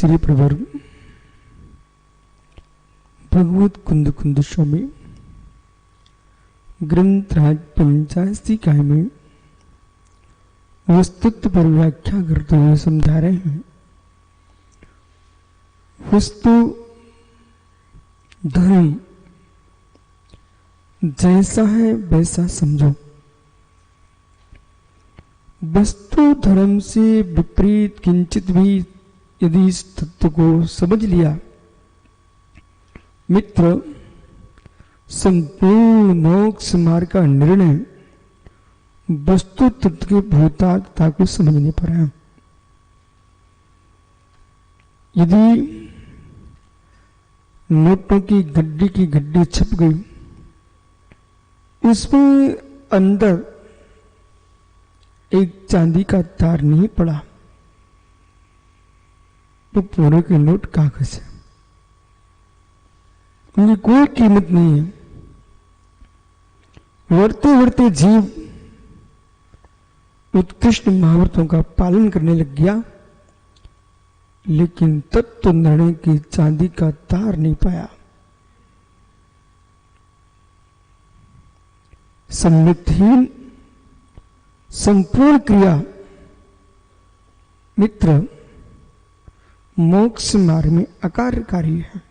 श्री प्रवर भगवत कुंद कुंद स्वामी ग्रंथराज 85 काय में वस्तुत्व पर व्याख्या करते हुए समझा रहे हैं। वस्तु धर्म जैसा है वैसा समझो। वस्तु धर्म से विपरीत किंचित भी यदि इस तत्व को समझ लिया मित्र, संपूर्ण मोक्ष मार्ग का निर्णय वस्तु तत्व की भूतार्थता को समझने पर है। यदि नोटों की गड्डी छप गई, उसमें अंदर एक चांदी का तार नहीं पड़ा तो पूरे के नोट कागज है, उनकी कोई कीमत नहीं है। वर्ते वर्ते जीव उत्कृष्ट महाव्रतों का पालन करने लग गया, लेकिन तत्व निर्णय की चांदी का तार नहीं पाया। सम्मितहीन संपूर्ण क्रिया मित्र मोक्ष मार्ग में अकार्यकारी है।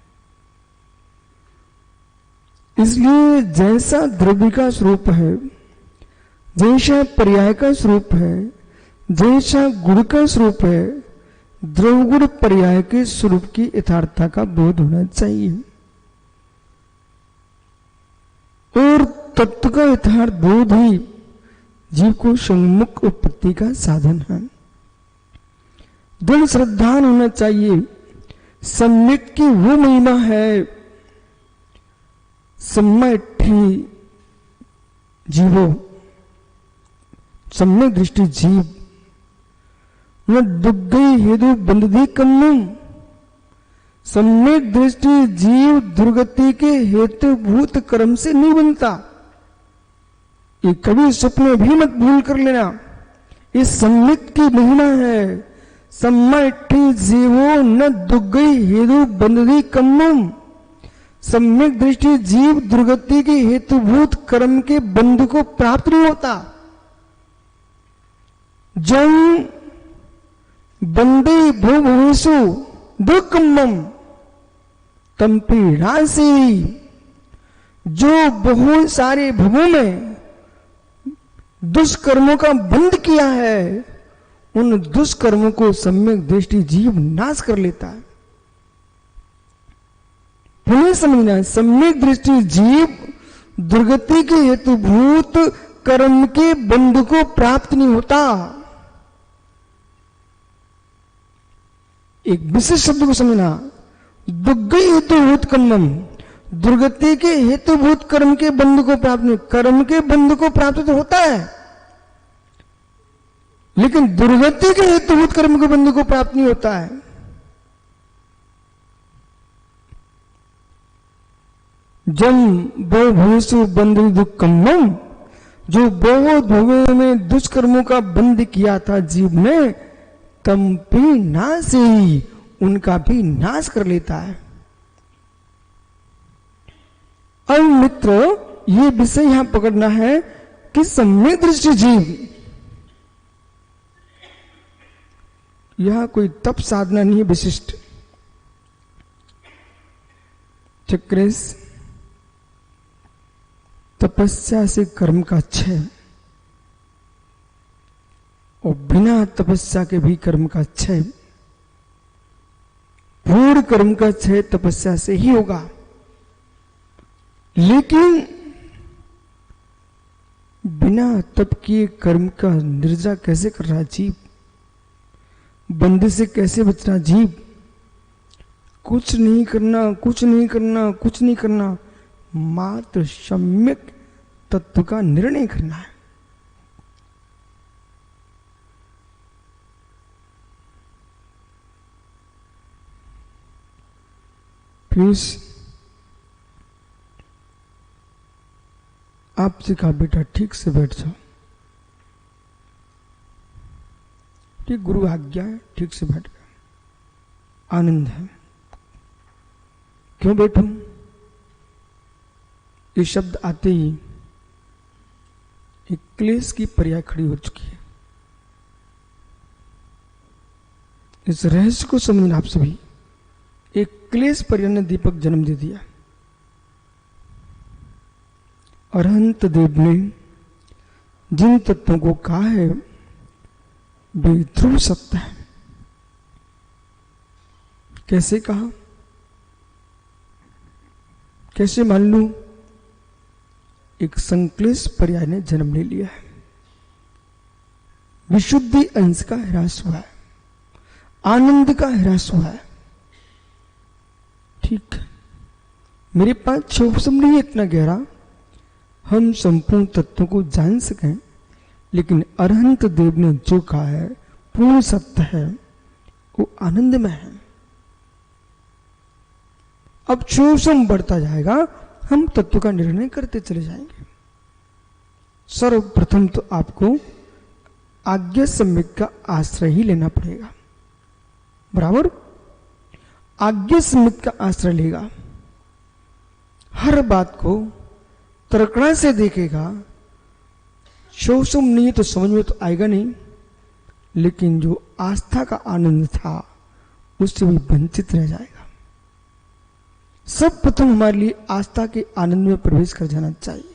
इसलिए जैसा द्रव्य का स्वरूप है, जैसा पर्याय का स्वरूप है, जैसा गुण का स्वरूप है, द्रव्य गुण पर्याय के स्वरूप की यथार्थता का बोध होना चाहिए। और तत्व का यथार्थ बोध ही जीव को सम्मुख उत्पत्ति का साधन है। दृढ़ श्रद्धान होना चाहिए। सम्यक की वो महिमा है, सम्यठी जीवो, सम्यक दृष्टि जीव न दुर्गई हेतु बंधि कम्म। सम्यक दृष्टि जीव दुर्गति के हेतुभूत कर्म से नहीं बनता। ये कभी स्वप्न भी मत भूल कर लेना, इस सम्यक की महिमा है। सम्यठी जीवो न दुर्गई हेतु बंधि कम्म। सम्यक दृष्टि जीव दुर्गति के हेतुभूत कर्म के बंध को प्राप्त नहीं होता। जम बंदे भूभुवेषु दुर्कम्मम तम पीड़ासी। जो बहुत सारे भवों में दुष्कर्मों का बंध किया है, उन दुष्कर्मों को सम्यक दृष्टि जीव नाश कर लेता है। पुनः समझना है, सम्यक दृष्टि जीव दुर्गति के हेतुभूत कर्म के बंध को प्राप्त नहीं होता। एक विशेष शब्द को समझना, दुर्गई हेतुभूत कर्मम, दुर्गति के हेतुभूत कर्म के बंध को प्राप्त नहीं। कर्म के बंध को प्राप्त तो होता है, लेकिन दुर्गति के हेतुभूत कर्म के बंध को प्राप्त नहीं होता है। जम बहुभूषु बंध दुष्कर्मम, जो बहुत भवों में दुष्कर्मों का बंध किया था जीव ने, तम भी नाश ही उनका भी नाश कर लेता है। अब मित्र ये विषय यहां पकड़ना है कि सम्यक दृष्टि जीव, यह कोई तप साधना नहीं है विशिष्ट। चक्रेश तपस्या से कर्म का क्षय, और बिना तपस्या के भी कर्म का क्षय, पूर्ण कर्म का क्षय तपस्या से ही होगा। लेकिन बिना तप किए कर्म का निर्जा कैसे कर रहा जीव, बंधे से कैसे बच रहा जीव। कुछ नहीं करना, कुछ नहीं करना, कुछ नहीं करना, मात्र सम्यक तत्व का निर्णय करना है। प्लीज आपसे कहा बेटा ठीक से बैठ जाओ, ठीक गुरु आज्ञा है, ठीक से बैठ गए। आनंद है। क्यों बैठूं? ये शब्द आते ही एक क्लेश की पर्याय खड़ी हो चुकी है। इस रहस्य को समझना आप सभी। एक क्लेश पर्याय ने दीपक जन्म दे दिया। अरहंत देव ने जिन तत्वों को कहा है वे ध्रुव सत्य है। कैसे कहा? कैसे मान लूं? एक संक्लेश पर्याय ने जन्म ले लिया है। विशुद्धि अंश का ह्रास हुआ है, आनंद का ह्रास हुआ है। ठीक, मेरे पास क्षोभसम नहीं है इतना गहरा हम संपूर्ण तत्वों को जान सकें, लेकिन अरहंत देव ने जो कहा है पूर्ण सत्य है, वो आनंदमय है। अब क्षोभसम बढ़ता जाएगा, हम तत्व का निर्णय करते चले जाएंगे। सर्वप्रथम तो आपको आज्ञा सम्यक का आश्रय ही लेना पड़ेगा। बराबर? आज्ञा सम्यक का आश्रय लेगा, हर बात को तर्कणा से देखेगा। क्षोभसम नहीं तो समझ में तो आएगा नहीं, लेकिन जो आस्था का आनंद था उससे भी वंचित रह जाएगा। सब प्रथम हमारे लिए आस्था के आनंद में प्रवेश कर जाना चाहिए।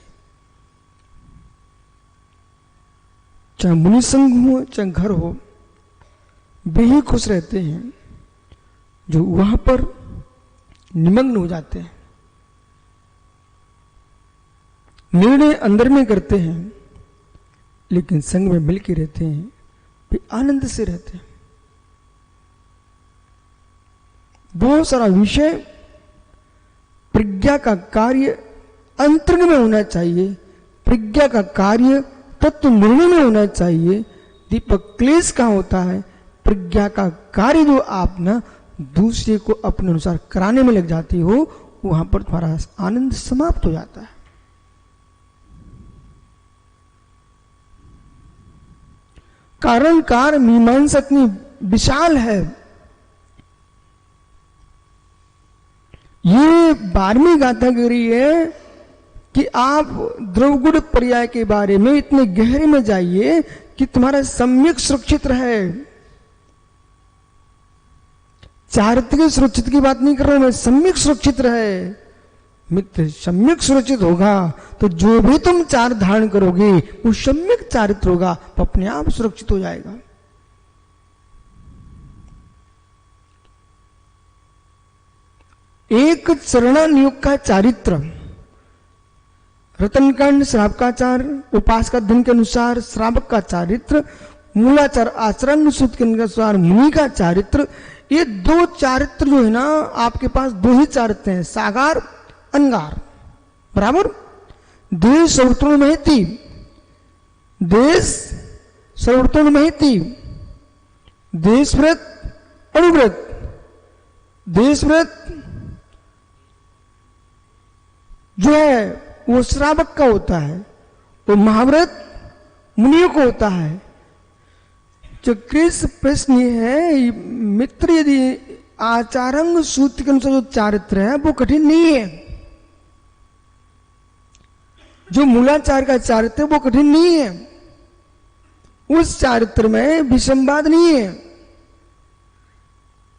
चाहे मुनि संघ हो चाहे घर हो, वे ही खुश रहते हैं जो वहां पर निमग्न हो जाते हैं, निर्णय अंदर में करते हैं, लेकिन संग में मिलकर रहते हैं, वे आनंद से रहते हैं। बहुत सारा विषय प्रज्ञा का कार्य अंतरंग में होना चाहिए, प्रज्ञा का कार्य तत्व निर्णय में होना चाहिए। दीपक क्लेश कहां होता है? प्रज्ञा का कार्य जो आप ना दूसरे को अपने अनुसार कराने में लग जाती हो, वहां पर तुम्हारा आनंद समाप्त हो जाता है। कारण कार मीमांसा इतनी विशाल है। ये 12वीं गाथा कह रही है कि आप द्रवगुण पर्याय के बारे में इतने गहरे में जाइए कि तुम्हारा सम्यक सुरक्षित रहे। चारित्रिक सुरक्षित की बात नहीं कर रहा हूं मैं, सम्यक सुरक्षित रहे। मित्र सम्यक सुरक्षित होगा तो जो भी तुम चार धारण करोगे वो सम्यक चारित्र होगा, तो अपने आप सुरक्षित हो जाएगा। एक चरणानुयोग का चारित्र, रतनकांड श्रावकाचार, उपासका धन के अनुसार श्रावक का चारित्र, मूलाचार आचरण सूत्र के अनुसार मुनि का चारित्र। ये दो चारित्र जो है ना, आपके पास दो ही चारित्र हैं, सागार अंगार। बराबर? देश सर्वतोण महती, देश सर्वतोण महती, देश व्रत अनुव्रत। देश व्रत जो है वो श्रावक का होता है, वो महाव्रत मुनियों को होता है। जो क्रिस प्रश्न ये है मित्र, यदि आचारंग सूत्र के अनुसार जो चारित्र है वो कठिन नहीं है। जो मूलाचार का चारित्र है वो कठिन नहीं है, उस चारित्र में विषमवाद नहीं है।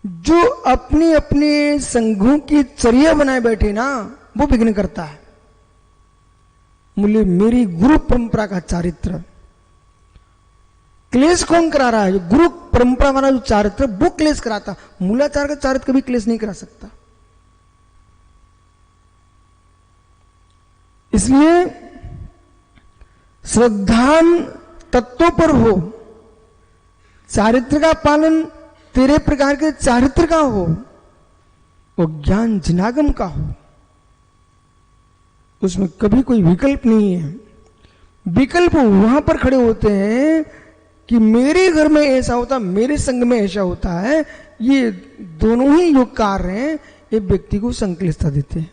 जो अपने अपने संघों की चर्या बनाए बैठे ना, वो विघ्न करता है। मूल्य मेरी गुरु परंपरा का चारित्र क्लेश कौन करा रहा है? जो गुरु परंपरा वाला जो चारित्र वो क्लेश कराता। मूलाचार का चारित्र कभी क्लेश नहीं करा सकता। इसलिए श्रद्धान तत्वों पर हो, चारित्र का पालन तेरे प्रकार के चारित्र का हो, वो ज्ञान जिनागम का हो, उसमें कभी कोई विकल्प नहीं है। विकल्प वहां पर खड़े होते हैं कि मेरे घर में ऐसा होता, मेरे संग में ऐसा होता है। ये दोनों ही जो कार्य हैं ये व्यक्ति को संक्लिष्टता देते हैं।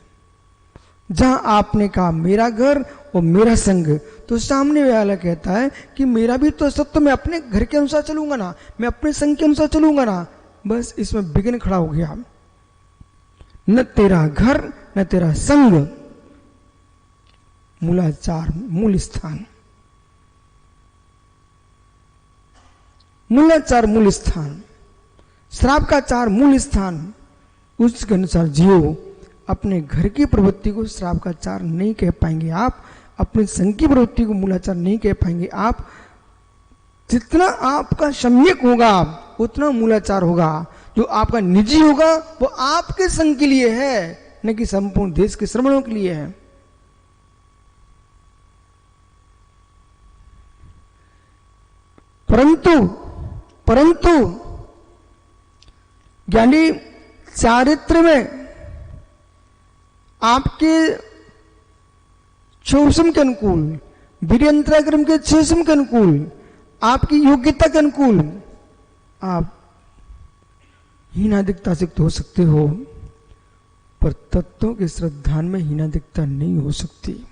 जहां आपने कहा मेरा घर और मेरा संग, तो सामने वाला कहता है कि मेरा भी तो सत्य, मैं अपने घर के अनुसार चलूंगा ना, मैं अपने संग के अनुसार चलूंगा ना। बस इसमें विघ्न खड़ा हो गया। न तेरा घर न तेरा संग, मूलाचार मूल स्थान, मूलाचार मूल स्थान, श्राप का चार मूल स्थान, उसके अनुसार जियो। अपने घर की प्रवृत्ति को श्राप का चार नहीं कह पाएंगे आप, अपने संग की प्रवृत्ति को मूलाचार नहीं कह पाएंगे आप। जितना आपका सम्यक होगा उतना मूलाचार होगा। जो आपका निजी होगा वो आपके संग के लिए है, न कि संपूर्ण देश के श्रवणों के लिए है। परंतु ज्ञानी चारित्र में आपके चौसम के अनुकूल, वीर्यंतराक्रम के 6 के अनुकूल, आपकी योग्यता के अनुकूल आप हीनादिकता से हो सकते हो, पर तत्वों के श्रद्धान में हीनादिकता नहीं हो सकती।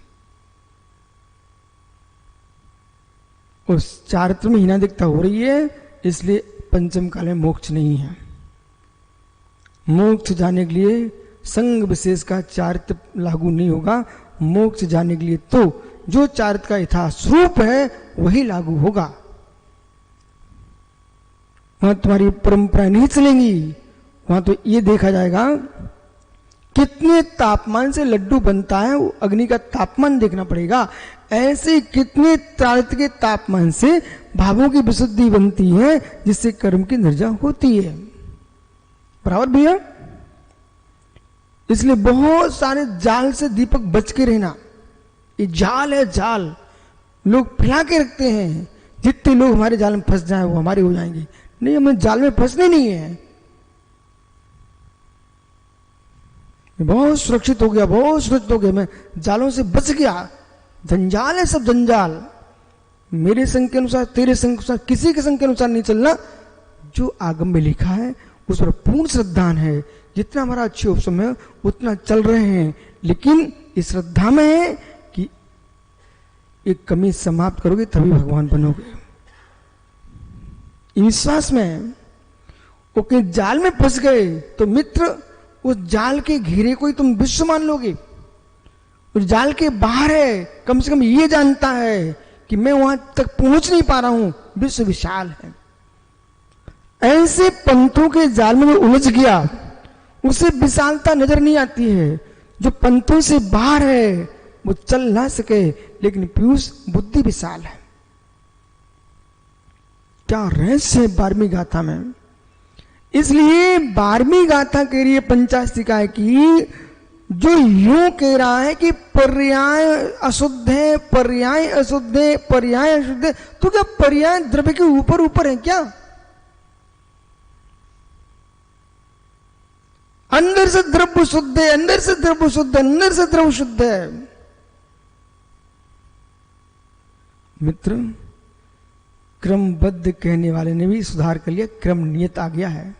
उस चारित्र में हीनादिकता हो रही है, इसलिए पंचम काल में मोक्ष नहीं है। मोक्ष जाने के लिए संग विशेष का चारित्र लागू नहीं होगा। मोक्ष जाने के लिए तो जो चारित्र का यथार्थ रूप है वही लागू होगा। वहां तुम्हारी परंपरा नहीं चलेंगी, वहां तो ये देखा जाएगा कितने तापमान से लड्डू बनता है, वो अग्नि का तापमान देखना पड़ेगा। ऐसे कितने चारित्र के तापमान से भावों की विशुद्धि बनती है, जिससे कर्म की निर्जा होती है। बराबर भैया? इसलिए बहुत सारे जाल से दीपक बच के रहना। ये जाल है, जाल लोग फैला के रखते हैं। जितने लोग हमारे जाल में फंस जाए वो हमारे हो जाएंगे। नहीं, हमें जाल में फंसने नहीं है। बहुत सुरक्षित हो गया, बहुत सुरक्षित हो गया, मैं जालों से बच गया। जंजाल है सब, जंजाल। मेरे संग के अनुसार, तेरे संग के अनुसार, किसी के संग के अनुसार नहीं चलना। जो आगम में लिखा है उस पर पूर्ण श्रद्धान है। जितना हमारा अच्छे उपशम है उतना चल रहे हैं, लेकिन इस श्रद्धा में है कि एक कमी समाप्त करोगे तभी भगवान बनोगे। विश्वास में ओके जाल में फंस गए तो मित्र उस जाल के घेरे को ही तुम विश्व मान लोगे। उस जाल के बाहर है, कम से कम ये जानता है कि मैं वहां तक पहुंच नहीं पा रहा हूं, विश्व विशाल है। ऐसे पंथों के जाल में उलझ गया, उसे विशालता नजर नहीं आती है। जो पंथों से बाहर है वो चल ना सके, लेकिन पीयूष बुद्धि विशाल है। क्या रहस्य है 12वीं गाथा में। इसलिए 12वीं गाथा कह रही है पंचाशिकाएं की, जो यूं कह रहा है कि पर्याय अशुद्ध है, पर्याय अशुद्ध है, पर्याय अशुद्ध है, तो क्या पर्याय द्रव्य के ऊपर ऊपर है क्या? अंदर से द्रव्य शुद्ध है, अंदर से द्रव्य शुद्ध है, अंदर से द्रव्य शुद्ध है। मित्र, क्रमबद्ध कहने वाले ने भी सुधार कर लिया, क्रम नियत आ गया है।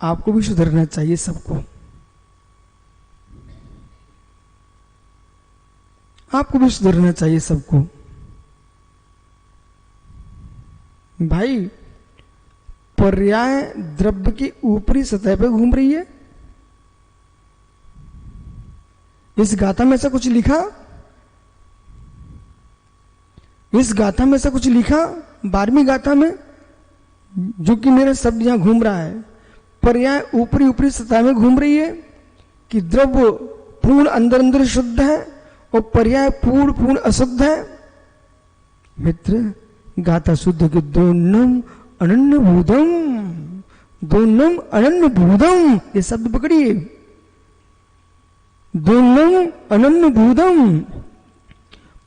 आपको भी सुधरना चाहिए सबको। आपको भी सुधरना चाहिए सबको। भाई, पर्याय द्रव्य की ऊपरी सतह पर घूम रही है। इस गाथा में ऐसा कुछ लिखा? इस गाथा में ऐसा कुछ लिखा 12वीं गाथा में, जो कि मेरा शब्द यहां घूम रहा है, पर्याय ऊपरी ऊपरी सतह में घूम रही है कि द्रव्य पूर्ण अंदर अंदर शुद्ध है और पर्याय पूर्ण पूर्ण अशुद्ध है। मित्र, गाथा शुद्ध के दोनम अनन्य भूतम, दोनम अनन्य भूतम, ये शब्द पकड़िए। दोनम अनन्य भूतम,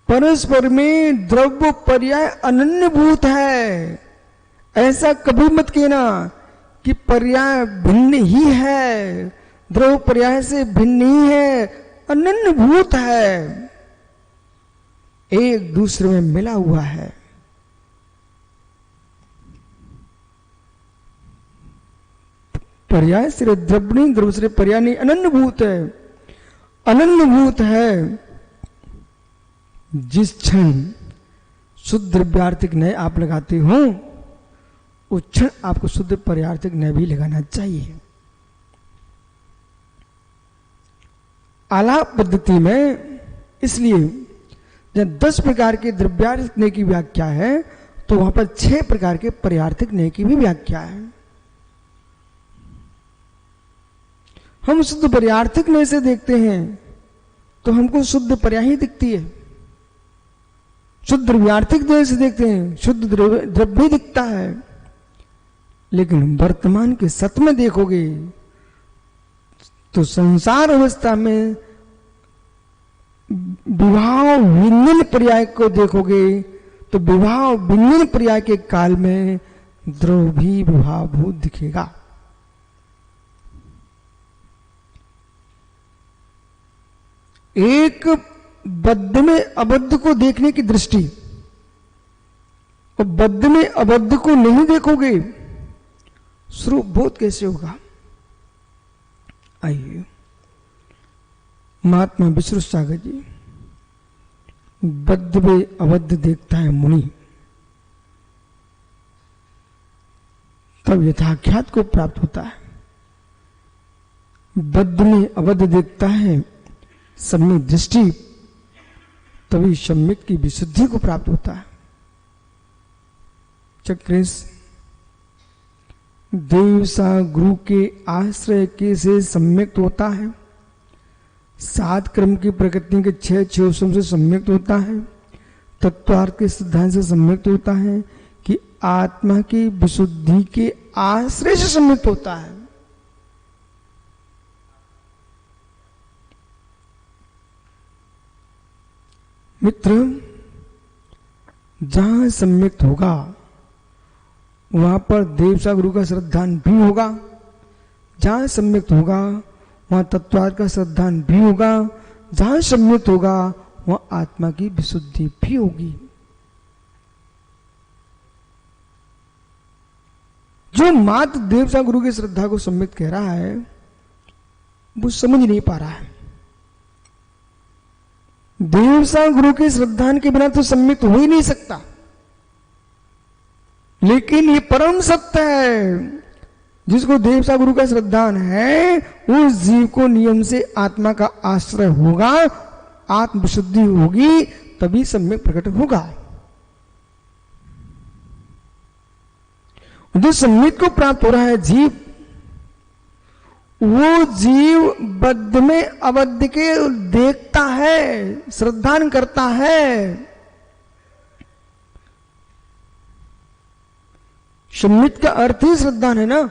परस्पर में द्रव्य पर्याय अनन्य भूत है। ऐसा कभी मत कहना कि पर्याय भिन्न ही है, द्रव्य पर्याय से भिन्न ही है, अनन्य भूत है, एक दूसरे में मिला हुआ है। पर्याय से द्रव्य नहीं, द्रव्य से पर्याय नहीं, अनन्य भूत है, अनन्य भूत है। जिस क्षण शुद्ध द्रव्यार्थिक नए आप लगाते हो उस क्षण आपको शुद्ध पारमार्थिक न्याय भी लगाना चाहिए। आलाप पद्धति में इसलिए जब 10 प्रकार के द्रव्यार्थिक न्याय की व्याख्या है तो वहां पर 6 प्रकार के पारमार्थिक न्याय की भी व्याख्या है। हम शुद्ध पारमार्थिक न्याय से देखते हैं तो हमको शुद्ध पर्याय ही दिखती है। शुद्ध द्रव्यार्थिक न्याय से देखते हैं शुद्ध द्रव्य दिखता है। लेकिन वर्तमान के सत्य में देखोगे तो संसार अवस्था में विवाह विन्यन पर्याय को देखोगे तो विवाह विन्यन पर्याय के काल में द्रव्य भी विवाह भूत दिखेगा। एक बद्ध में अबद्ध को देखने की दृष्टि और बद्ध में अबद्ध को नहीं देखोगे स्वरूप बोध कैसे होगा? आइए महात्मा विश्व सागर जी, बद्ध में अबद्ध देखता है मुनि, तब यथाख्यात को प्राप्त होता है। बद्ध में अबद्ध देखता है सम्यक दृष्टि, तभी सम्यक की विशुद्धि को प्राप्त होता है। चक्रेश देवसा गुरु के आश्रय के से सम्यक्त होता है, 7 क्रम की प्रकृति के 6 उपशम से सम्यक्त होता है, तत्वार्थ के सिद्धांत से सम्यक्त होता है कि आत्मा की विशुद्धि के आश्रय से सम्यक्त होता है। मित्र, जहां सम्यक्त होगा वहां पर देवसा गुरु का श्रद्धान भी होगा, जहां सम्यक्त होगा वहां तत्वार्थ का श्रद्धान भी होगा, जहां सम्यक्त होगा वहां आत्मा की विशुद्धि भी होगी। जो मात्र देवसा गुरु की श्रद्धा को सम्यक्त कह रहा है वो समझ नहीं पा रहा है। देवसा गुरु के श्रद्धान के बिना तो सम्यक्त हो ही नहीं सकता। लेकिन ये परम सत्य है, जिसको देवसा गुरु का श्रद्धान है उस जीव को नियम से आत्मा का आश्रय होगा, आत्म विशुद्धि होगी, तभी सम्यक प्रकट होगा। जो सम्यक को प्राप्त हो रहा है जीव, वो जीव बद्ध में अबद्ध के देखता है, श्रद्धान करता है। सम्यक का अर्थ ही श्रद्धान है ना।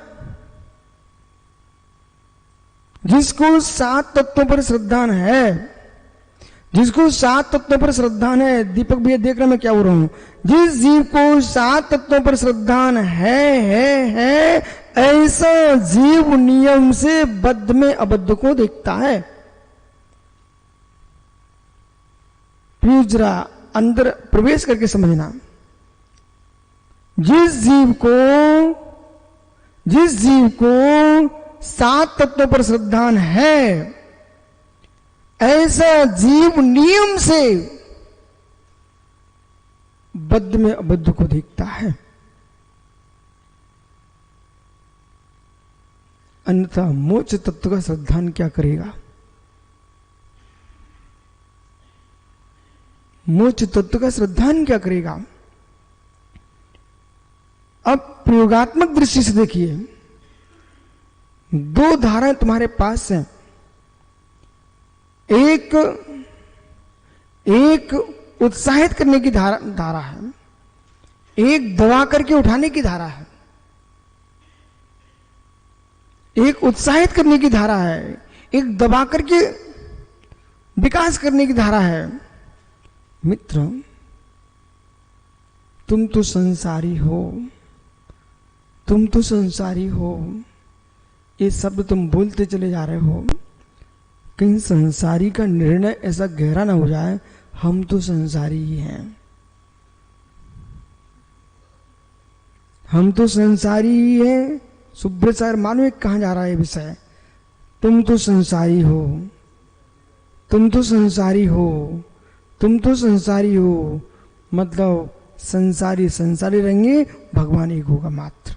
जिसको 7 तत्वों पर श्रद्धान है, जिसको 7 तत्वों पर श्रद्धान है, दीपक भैया देख रहे मैं क्या बोल रहा हूं, जिस जीव को 7 तत्वों पर श्रद्धान है, ऐसा जीव नियम से बद्ध में अबद्ध को देखता है। प्लीज जरा अंदर प्रवेश करके समझना। जिस जीव को 7 तत्वों पर श्रद्धान है, ऐसा जीव नियम से बद्ध में अबद्ध को देखता है। अन्यथा मोक्ष तत्व का श्रद्धान क्या करेगा? मोक्ष तत्व का श्रद्धान क्या करेगा? अब प्रयोगात्मक दृष्टि से देखिए, 2 धाराएं तुम्हारे पास हैं। एक उत्साहित करने की धारा है, एक दबा करके उठाने की धारा है। एक उत्साहित करने की धारा है, एक दबा करके विकास करने की धारा है। मित्र, तुम तो संसारी हो, तुम तो संसारी हो, ये शब्द तुम बोलते चले जा रहे हो। कहीं संसारी का निर्णय ऐसा गहरा ना हो जाए, हम तो संसारी ही हैं, हम तो संसारी ही हैं। सुब्रत सर, मानो एक कहां जा रहा है विषय। तुम तो संसारी हो, तुम तो संसारी हो, तुम तो संसारी हो, मतलब संसारी संसारी रहेंगे, भगवान एक होगा मात्र।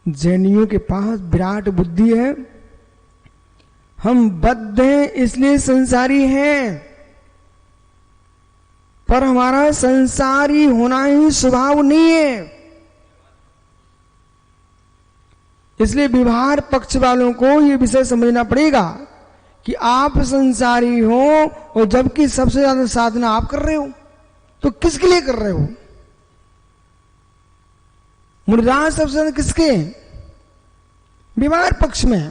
जैनियों के पास विराट बुद्धि है, हम बद्ध हैं इसलिए संसारी हैं, पर हमारा संसारी होना ही स्वभाव नहीं है। इसलिए व्यवहार पक्ष वालों को यह विषय समझना पड़ेगा कि आप संसारी हो और जबकि सबसे ज्यादा साधना आप कर रहे हो, तो किसके लिए कर रहे हो? मुनिराज सबसे ज्यादा किसके? व्यवहार पक्ष में।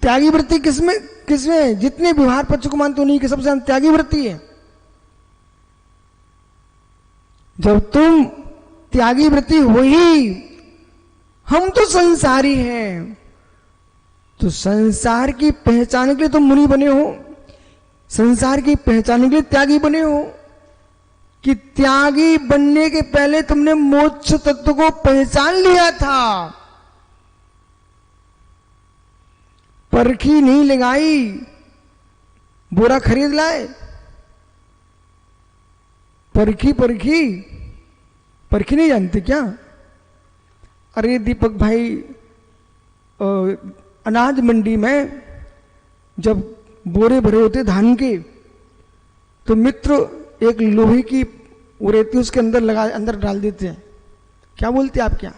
त्यागी वृत्ति किसमें किसमें? जितने व्यवहार पक्ष को मानते हो नहीं कि सबसे ज्यादा त्यागी वृत्ति है। जब तुम त्यागी वृत्ति हो ही, हम तो संसारी हैं, तो संसार की पहचान के लिए तुम मुनि बने हो, संसार की पहचान के लिए त्यागी बने हो, कि त्यागी बनने के पहले तुमने मोक्ष तत्व को पहचान लिया था। परखी नहीं लगाई, बोरा खरीद लाए, परखी परखी परखी नहीं जानते क्या? अरे दीपक भाई, अनाज मंडी में जब बोरे भरे होते धान के, तो मित्र एक लोहे की वो रहती है, उसके अंदर डाल देते हैं, क्या बोलते हैं आप? क्या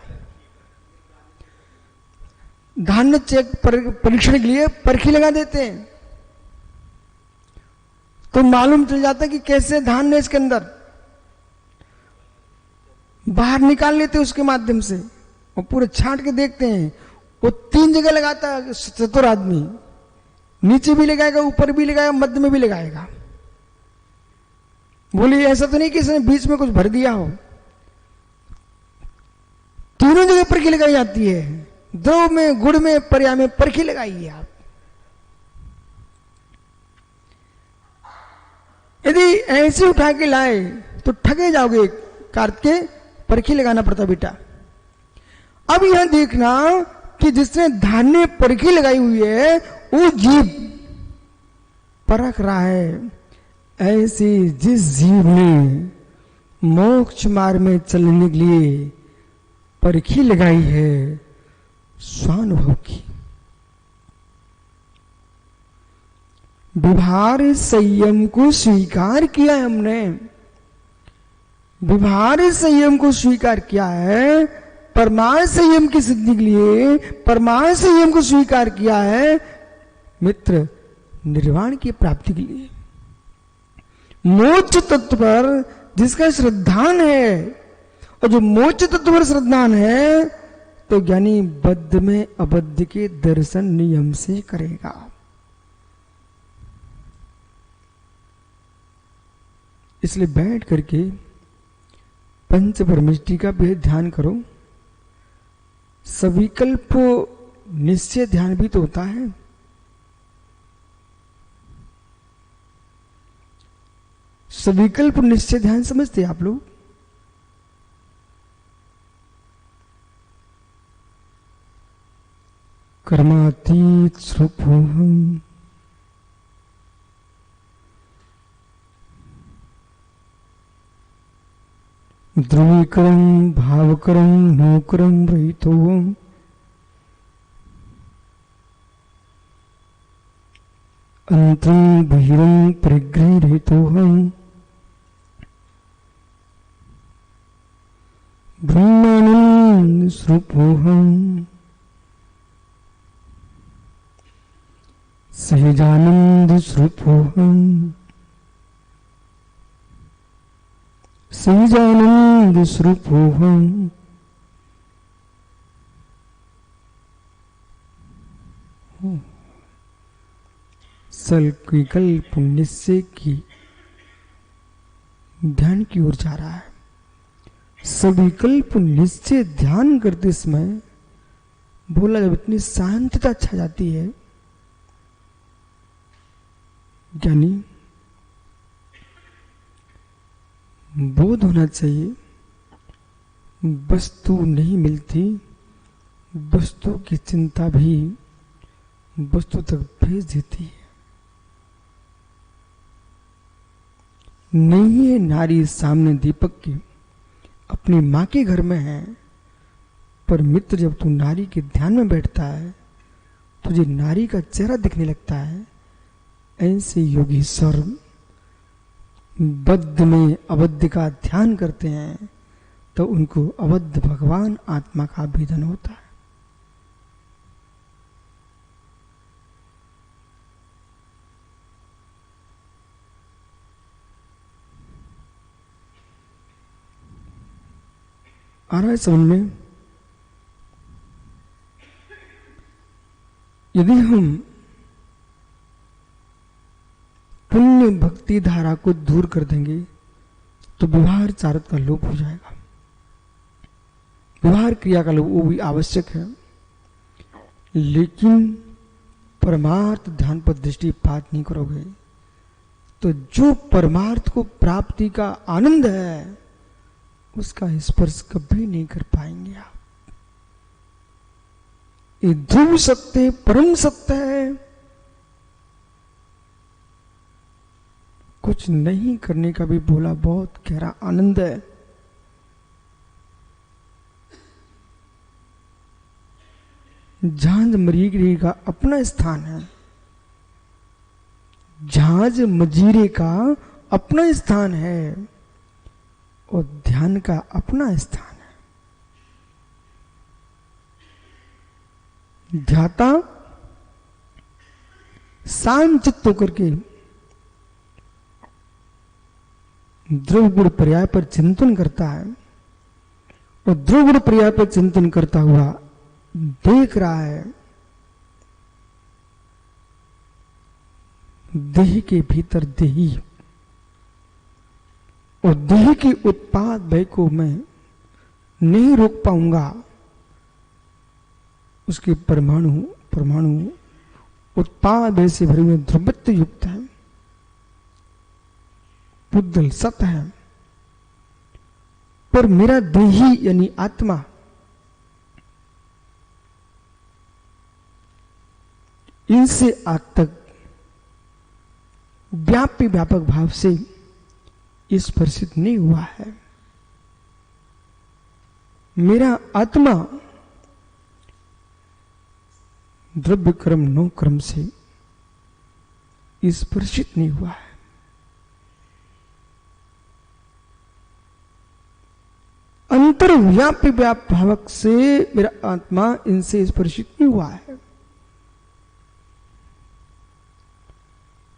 धान चेक परीक्षण के लिए परखी लगा देते हैं, तो मालूम चल जाता है कि कैसे धान है इसके अंदर। बाहर निकाल लेते हैं उसके माध्यम से और पूरे छांट के देखते हैं। वो 3 जगह लगाता है चतुर आदमी, नीचे भी लगाएगा, ऊपर भी लगाएगा, मध्य में भी लगाएगा। बोलिए ऐसा तो नहीं कि इसने बीच में कुछ भर दिया हो। तीनों जगह परखी लगाई जाती है, द्रव में, गुड़ में, पर्या में परखी लगाइए आप। यदि ऐसे उठा के लाए तो ठगे जाओगे, कार्त के परखी लगाना पड़ता बेटा। अब यहां देखना कि जिसने धान्य परखी लगाई हुई है वो जीव परख रहा है। ऐसे जिस जीव ने मोक्ष मार्ग में चलने के लिए परखी लगाई है स्वानुभव की, व्यवहार संयम को स्वीकार किया है हमने, व्यवहार संयम को स्वीकार किया है, परमार्थ संयम की सिद्धि के लिए परमार्थ संयम को स्वीकार किया है मित्र, निर्वाण की प्राप्ति के लिए। मोक्ष तत्व पर जिसका श्रद्धान है, और जो मोक्ष तत्व पर श्रद्धान है तो ज्ञानी बद्ध में अबद्ध के दर्शन नियम से करेगा। इसलिए बैठ करके पंच परमिष्टि का भी ध्यान करो। सविकल्प निश्चय ध्यान भी तो होता है। सविकल्प निश्चय ध्यान समझते हैं आप लोग? कर्मातीत स्वरूपम, ध्रुवीकरम भावकरम नोकरम रहितोम, अंतरं बहिरं परिग्रह रहितोहम, ब्रह्मानंद स्वरूपोहम, सहजानंद स्वरूपोहम, सहजानंद स्वरूपोहम। सविकल्प निश्चय की ध्यान की ओर जा रहा है। सविकल्प निश्चय ध्यान करते समय बोला जब इतनी शांतता छा जाती है, ज्ञानी बोध होना चाहिए वस्तु नहीं मिलती, वस्तु की चिंता भी वस्तु तक भेज देती है। नहीं है नारी सामने दीपक की, अपनी माँ के घर में है, पर मित्र जब तू नारी के ध्यान में बैठता है तुझे नारी का चेहरा दिखने लगता है। ऐसे योगीश्वर बद्ध में अबद्ध का ध्यान करते हैं तो उनको अबद्ध भगवान आत्मा का भेदन होता है। आ रहा है समझ में? यदि हम पुण्य भक्ति धारा को दूर कर देंगे तो व्यवहार चारत का लोप हो जाएगा। व्यवहार क्रिया का लोप वो भी आवश्यक है, लेकिन परमार्थ ध्यान पर दृष्टिपात नहीं करोगे तो जो परमार्थ को प्राप्ति का आनंद है उसका स्पर्श कभी नहीं कर पाएंगे आप। ये ध्रुव सत्य परम सत्य है। कुछ नहीं करने का भी बोला बहुत गहरा आनंद है। झांझ मरीरे का अपना स्थान है, झांझ मजीरे का अपना स्थान है और ध्यान का अपना स्थान है। ध्याता शांत चित्त होकर के ध्रुव गुण पर्याय पर चिंतन करता है और ध्रुव गुण पर्याय पर चिंतन करता हुआ देख रहा है देह के भीतर देही और देह के उत्पाद भय को मैं नहीं रोक पाऊंगा। उसके परमाणु उत्पाद भय से भरे हुए ध्रुवत्व युक्त है, बुद्धल सत है, पर मेरा देही यानी आत्मा इनसे आज तक व्यापी व्यापक भाव से स्पर्शित नहीं हुआ है। मेरा आत्मा द्रव्य कर्म नो कर्म से स्पर्शित नहीं हुआ है। अंतर्व्यापी व्याप भावक से मेरा आत्मा इनसे स्पर्शित नहीं हुआ है।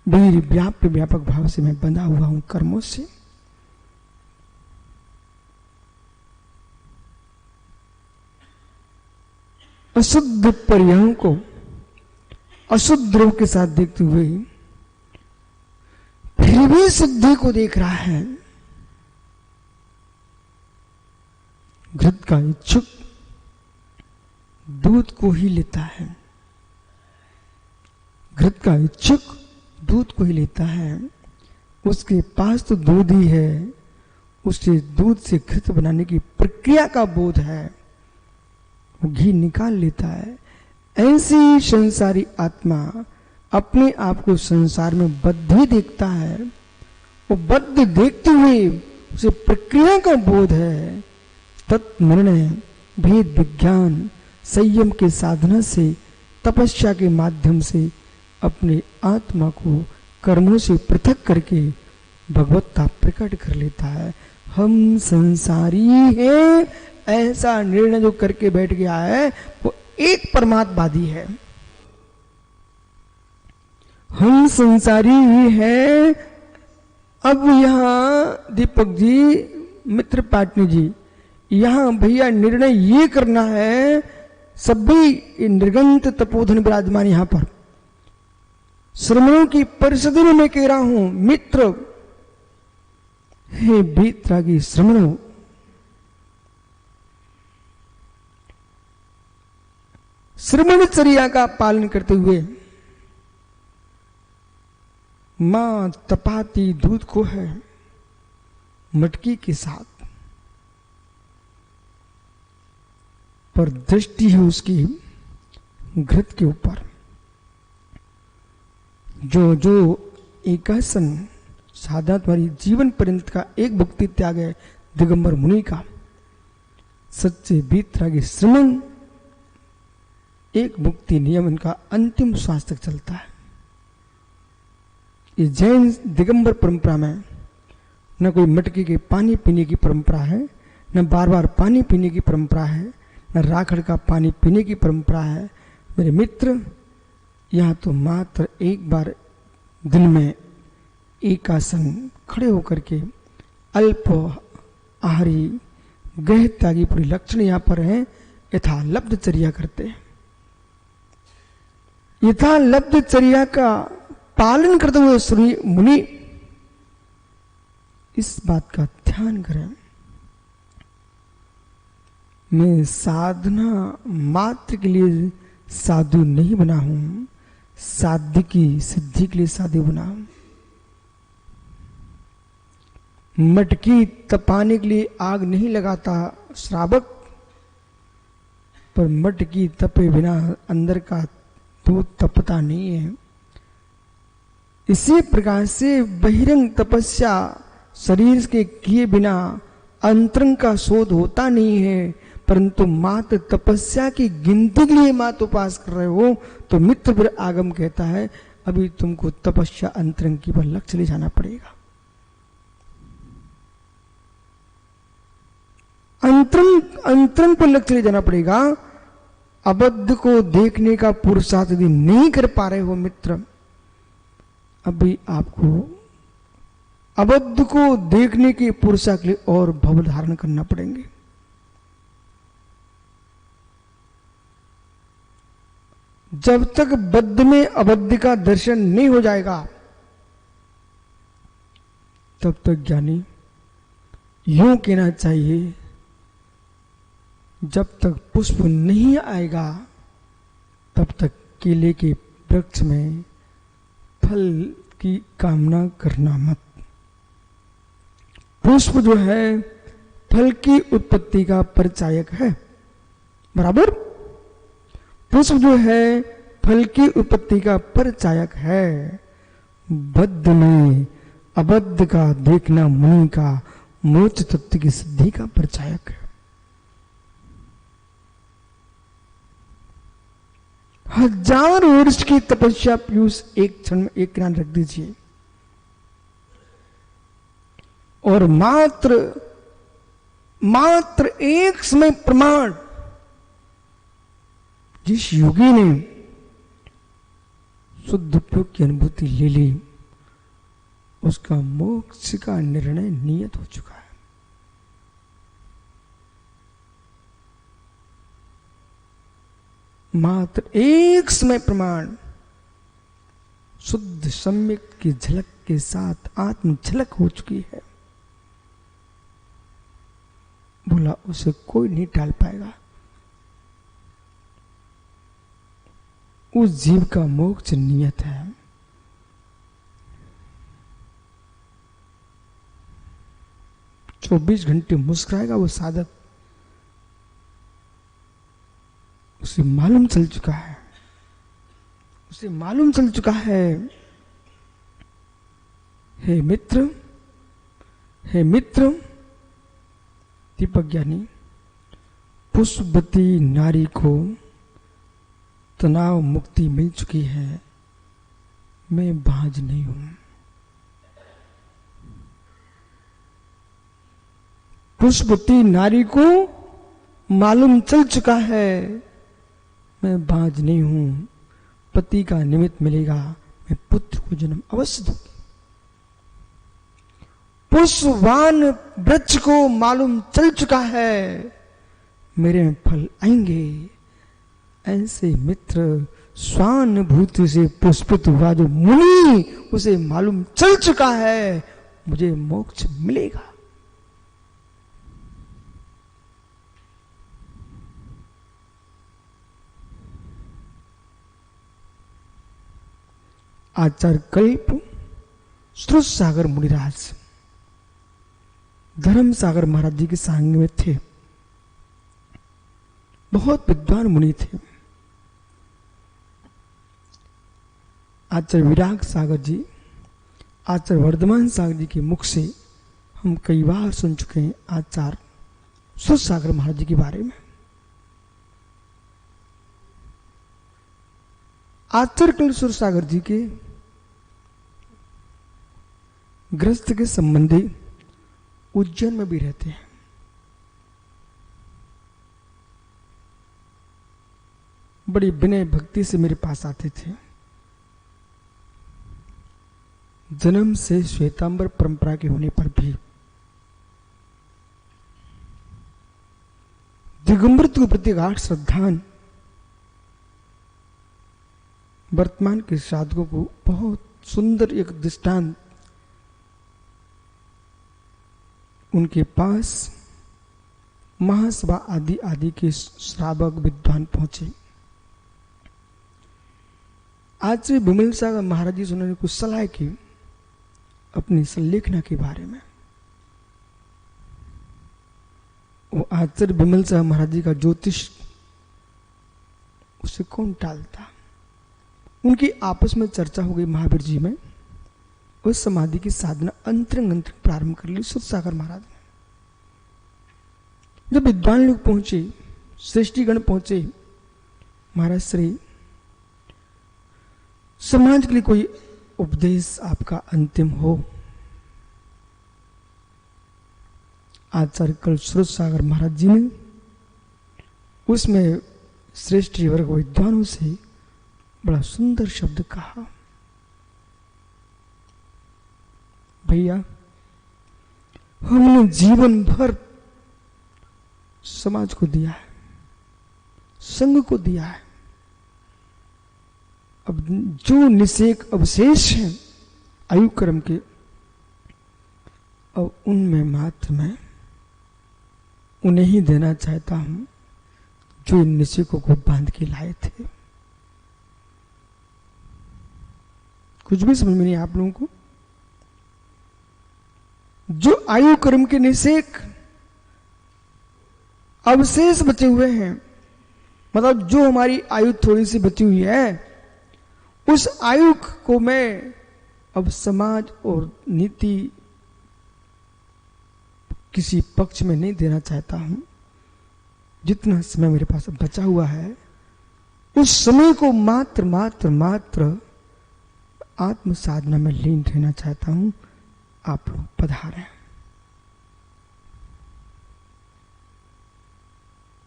व्याप्य व्यापक भाव से मैं बंधा हुआ हूं कर्मों से। अशुद्ध पर्यायों को अशुद्ध द्रव के साथ देखते हुए फिर भी शुद्धि को देख रहा है। घृत का इच्छुक दूध को ही लेता है, घृत का इच्छुक दूध को ही लेता है। उसके पास तो दूध ही है, उससे दूध से घृत बनाने की प्रक्रिया का बोध है, वो घी निकाल लेता है। ऐसी संसारी आत्मा अपने आप को संसार में बद्ध ही देखता है। वो बद्ध देखते हुए उसे प्रक्रिया का बोध है। तत्निर्णय भेद विज्ञान संयम के साधना से तपस्या के माध्यम से अपने आत्मा को कर्मों से पृथक करके भगवत्ता प्रकट कर लेता है। हम संसारी हैं ऐसा निर्णय जो करके बैठ गया है वो एक परमात्मावादी है। हम संसारी ही हैं। अब यहां दीपक जी, मित्र पाटनी जी, यहां भैया निर्णय ये करना है, सभी निर्गंत तपोधन विराजमान यहां पर श्रमणों की परिषद में मैं कह रहा हूं, मित्र हे भीतरागी श्रमणों, श्रमणचर्या का पालन करते हुए मां तपाती दूध को है मटकी के साथ, पर दृष्टि है उसकी घृत के ऊपर। जो जो एकासन साधना तुम्हारी जीवन पर्यंत का एक भुक्ति त्याग है दिगंबर मुनि का। सच्चे वीतरागी श्रमण एक भुक्ति नियम इनका अंतिम श्वास तक चलता है। इस जैन दिगंबर परंपरा में न कोई मटके के पानी पीने की परंपरा है, न बार बार पानी पीने की परंपरा है, न राखड़ का पानी पीने की परंपरा है। मेरे मित्र, यहाँ तो मात्र एक बार दिन में एक आसन खड़े होकर के अल्प आहारी गह त्यागी पूरी लक्षण यहाँ पर है। यथालब्ध चर्या करते हैं। यथालब्ध चर्या का पालन करते हुए श्री मुनि इस बात का ध्यान करें, मैं साधना मात्र के लिए साधु नहीं बना हूं, साध्य की सिद्धि के लिए साधु बना हूं। मटकी तपाने के लिए आग नहीं लगाता श्रावक, पर मटकी तपे बिना अंदर का दूध तपता नहीं है। इसी प्रकार से बहिरंग तपस्या शरीर के किए बिना अंतरंग का शोध होता नहीं है, परंतु मात्र तपस्या की गिनती के लिए मात्र उपास कर रहे हो तो मित्र फिर आगम कहता है अभी तुमको तपस्या अंतरंग की पर लक्ष्य ले जाना पड़ेगा। अंतरंग पर लक्ष्य ले जाना पड़ेगा। अबद्ध को देखने का पुरुषार्थ यदि नहीं कर पा रहे हो मित्र, अभी आपको अबद्ध को देखने के पुरुषार्थ के लिए और भव धारण करना पड़ेंगे। जब तक बद्ध में अबद्ध का दर्शन नहीं हो जाएगा तब तक ज्ञानी, यूं कहना चाहिए, जब तक पुष्प नहीं आएगा तब तक केले के वृक्ष में फल की कामना करना मत। पुष्प जो है फल की उत्पत्ति का परिचायक है, बराबर। पुष्प जो है फल की उत्पत्ति का परिचायक है। बद्ध में अबद्ध का देखना मुनि का मोक्ष तत्व की सिद्धि का परिचायक है। हजार वर्ष की तपस्या पीयूष एक क्षण में एक किनारे रख दीजिए और मात्र एक समय प्रमाण जिस योगी ने शुद्ध उपयोग की अनुभूति ले ली उसका मोक्ष का निर्णय नियत हो चुका है। मात्र एक समय प्रमाण शुद्ध सम्यक की झलक के साथ आत्म झलक हो चुकी है। बोला उसे कोई नहीं टाल पाएगा। उस जीव का मोक्ष नियत है। चौबीस घंटे मुस्कुराएगा वो साधक, उसे मालूम चल चुका है, उसे मालूम चल चुका है। हे मित्र, हे मित्र, दीपक ज्ञानी, पुष्पवती नारी को तनाव मुक्ति मिल चुकी है, मैं बांझ नहीं हूं। पुष्पवती नारी को मालूम चल चुका है मैं बांझ नहीं हूं, पति का निमित्त मिलेगा, मैं पुत्र को जन्म अवश्य दूंगी। पुष्पवान वृक्ष को मालूम चल चुका है मेरे में फल आएंगे। ऐसे मित्र स्वानुभूति से पुष्पित हुआ जो मुनि, उसे मालूम चल चुका है मुझे मोक्ष मिलेगा। आचार्य कल्प श्रुत सागर मुनिराज धर्म सागर महाराज जी के सांग में थे। बहुत विद्वान मुनि थे। आचार्य विराग सागर जी आचार्य वर्धमान सागर जी के मुख से हम कई बार सुन चुके हैं आचार्य सुरसागर महाराज जी के बारे में। आचार्य कल सुरसागर जी के गृहस्थ के संबंधी उज्जैन में भी रहते हैं। बड़ी विनय भक्ति से मेरे पास आते थे। जन्म से श्वेतांबर परंपरा के होने पर भी दिगंबरत्व के प्रति गाढ़ श्रद्धान वर्तमान के साधकों को बहुत सुंदर एक दृष्टांत उनके पास महासभा आदि आदि के श्रावक विद्वान पहुंचे। आज से विमल सागर महाराज जी से उन्होंने कुछ सलाह की अपनी संलेखना के बारे में। वो आचार्य विमल सागर महाराज जी का ज्योतिष उसे कौन टालता। उनकी आपस में चर्चा हो गई महावीर जी में। उस समाधि की साधना अंतरंग प्रारंभ कर ली सुरसागर महाराज ने। जब विद्वान लोग पहुंचे, श्रेष्ठीगण पहुंचे, महाराज श्री समाज के लिए कोई उपदेश आपका अंतिम हो। आचार्य कल सुरसागर महाराज जी ने उसमें श्रेष्ठ वर्ग विद्वानों से बड़ा सुंदर शब्द कहा। भैया, हमने जीवन भर समाज को दिया है, संघ को दिया है। अब जो निषेक अवशेष हैं आयु कर्म के, अब उनमें मात्र मैं उन्हें ही देना चाहता हूं जो इन निषेकों को बांध के लाए थे। कुछ भी समझ में नहीं आप लोगों को। जो आयु कर्म के निषेक अवशेष बचे हुए हैं, मतलब जो हमारी आयु थोड़ी सी बची हुई है, उस आयु को मैं अब समाज और नीति किसी पक्ष में नहीं देना चाहता हूं। जितना समय मेरे पास बचा हुआ है, उस समय को मात्र मात्र मात्र आत्म साधना में लीन रहना चाहता हूं। आप लोग पधारें।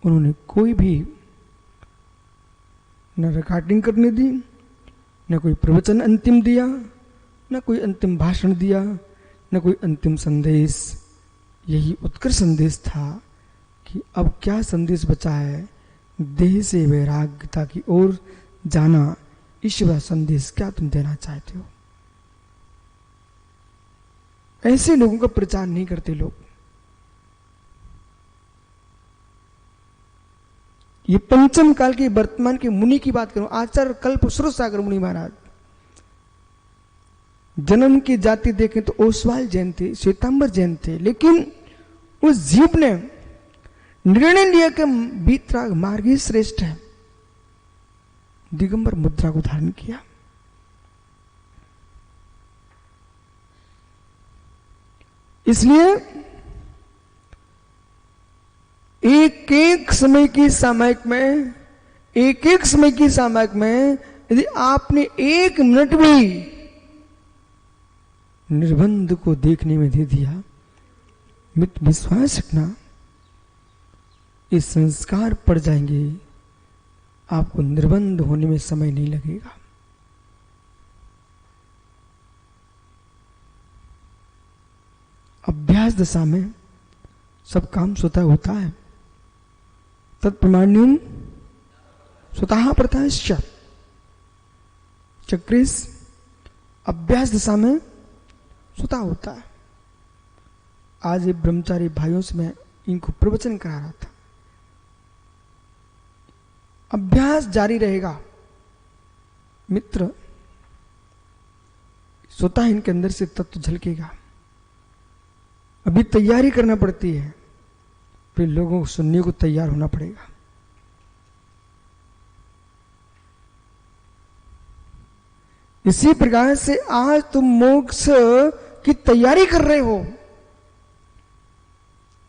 उन्होंने कोई भी न रिकॉर्डिंग करने दी, न कोई प्रवचन अंतिम दिया, न कोई अंतिम भाषण दिया, न कोई अंतिम संदेश। यही उत्कृष्ट संदेश था कि अब क्या संदेश बचा है, देह से वैराग्यता की ओर जाना। ईश्वर संदेश क्या तुम देना चाहते हो? ऐसे लोगों का प्रचार नहीं करते लोग। ये पंचम काल के वर्तमान के मुनि की बात करूं, आचार्य कल्प सुरसागर मुनि महाराज। जन्म की जाति देखें तो ओसवाल जैन थे, श्वेतांबर जैन थे, लेकिन उस जीव ने निर्णय लिया कि वीतराग मार्ग ही श्रेष्ठ है। दिगंबर मुद्रा को धारण किया। इसलिए एक एक समय की सामयिक में, एक एक समय की सामयिक में यदि आपने एक मिनट भी निर्बंध को देखने में दे दिया, मित्र विश्वास रखना, ये संस्कार पड़ जाएंगे। आपको निर्बंध होने में समय नहीं लगेगा। अभ्यास दशा में सब काम स्वतः होता है। तत्प्रमाण्यम स्वतः प्रताश्च चक्रेश। अभ्यास दशा में स्वतः होता है। आज ये ब्रह्मचारी भाइयों से मैं इनको प्रवचन करा रहा था। अभ्यास जारी रहेगा मित्र, स्वतः इनके अंदर से तत्व झलकेगा। अभी तैयारी करना पड़ती है, फिर लोगों को सुनने को तैयार होना पड़ेगा। इसी प्रकार से आज तुम मोक्ष की तैयारी कर रहे हो।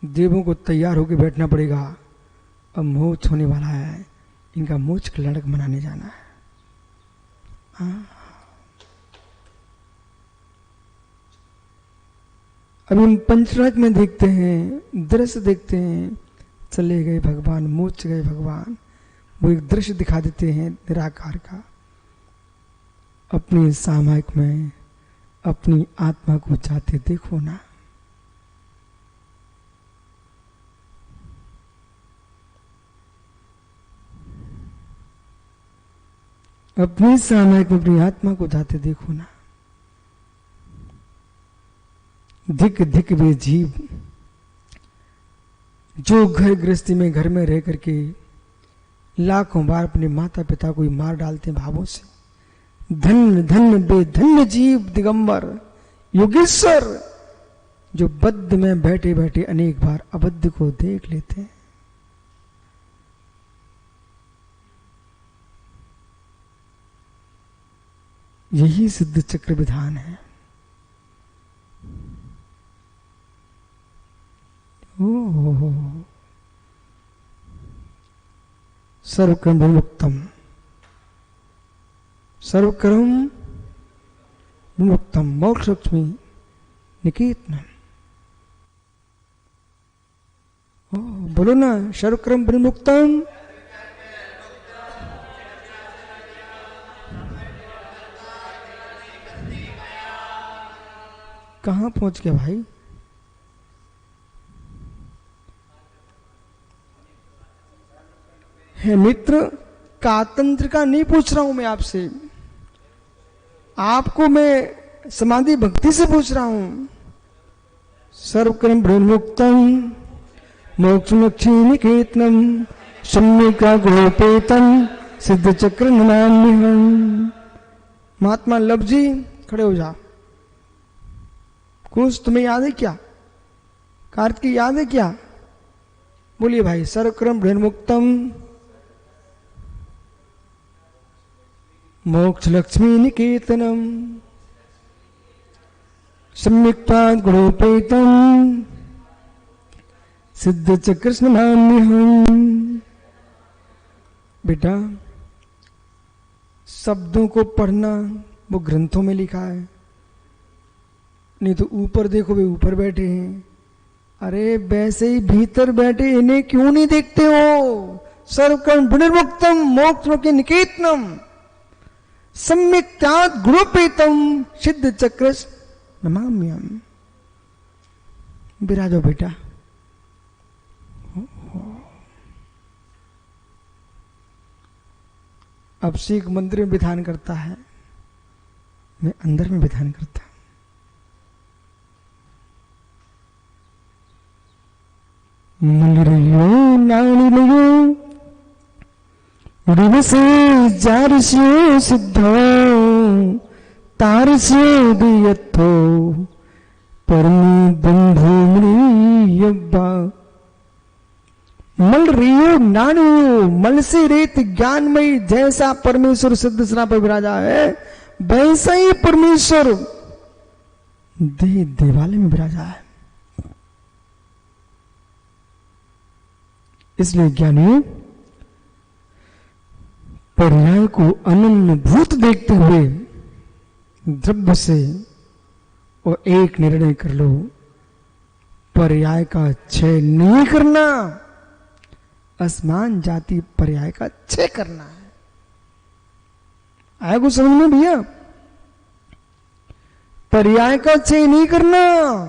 देवों को तैयार होकर बैठना पड़ेगा, अब मोक्ष होने वाला है, इनका मोक्ष कल्याणक मनाने जाना है। अभी हम पंचराज में देखते हैं, दृश्य देखते हैं, चले गए भगवान, मोक्ष गए भगवान, वो एक दृश्य दिखा देते हैं निराकार का। अपनी सामायिक में अपनी आत्मा को जाते देखो ना। अपनी सामायिक में अपनी आत्मा को जाते देखो ना। धिक धिक वे जीव जो घर गृहस्थी में घर में रह करके लाखों बार अपने माता पिता को मार डालते हैं भावों से। धन्य धन्य बेधन्य जीव दिगंबर योगेश्वर जो बद्ध में बैठे बैठे अनेक बार अबद्ध को देख लेते हैं। यही सिद्ध चक्र विधान है। ओ सर्वकर्म विमुक्तम, सर्वकर्म विमुक्तम मोक्ष लक्ष्मी निकेतनम। बोलो ना, सर्वकर्म विमुक्तम। कहां पहुंच गया भाई? है मित्र, कातंत्र का नहीं पूछ रहा हूं मैं आपसे, आपको मैं समाधि भक्ति से पूछ रहा हूं। सर्वकर्म विमुक्तम मोक्ष लक्ष्मी निकेतनम सम्यका गोपेतम सिद्ध चक्र नमाम्यहम्। महात्मा लब जी खड़े हो जा। कुछ तुम्हें याद है क्या? कार्तिक याद है क्या? बोलिए भाई। सर्वकर्म विमुक्तम मोक्ष लक्ष्मी निकेतनम सम्यक्तात् गुणोपेतम सिद्ध चक्र नमाम्यहम्। बेटा, शब्दों को पढ़ना वो ग्रंथों में लिखा है, नहीं तो ऊपर देखो वे ऊपर बैठे हैं। अरे वैसे ही भीतर बैठे इन्हें क्यों नहीं देखते हो? सर्वकर्म विमुक्तम मोक्ष निकेतनम सम्यक्तात् गुणोपेतम सिद्ध चक्र नमाम्यहम्। विराजो बेटा। अब सीख मंदिर में विधान करता है, मैं अंदर में विधान करता। मलरियो नाणिलयो दिवसे जारस्यो सिद्धो तारस्यो दियत्थो परमी बंधु मृयब्बा। मल रियो नाणु, मल से रेत ज्ञानमयी जैसा परमेश्वर सिद्ध सना पर विराजा है, वैसा ही परमेश्वर देह देवालय में विराजा है। इसलिए ज्ञानी पर्याय को अनन्य भूत देखते हुए द्रव्य से और एक निर्णय कर लो, पर्याय का क्षय नहीं करना, असमान जाति पर्याय का क्षय करना है। आया कुछ समझ में भैया? पर्याय का क्षय नहीं करना,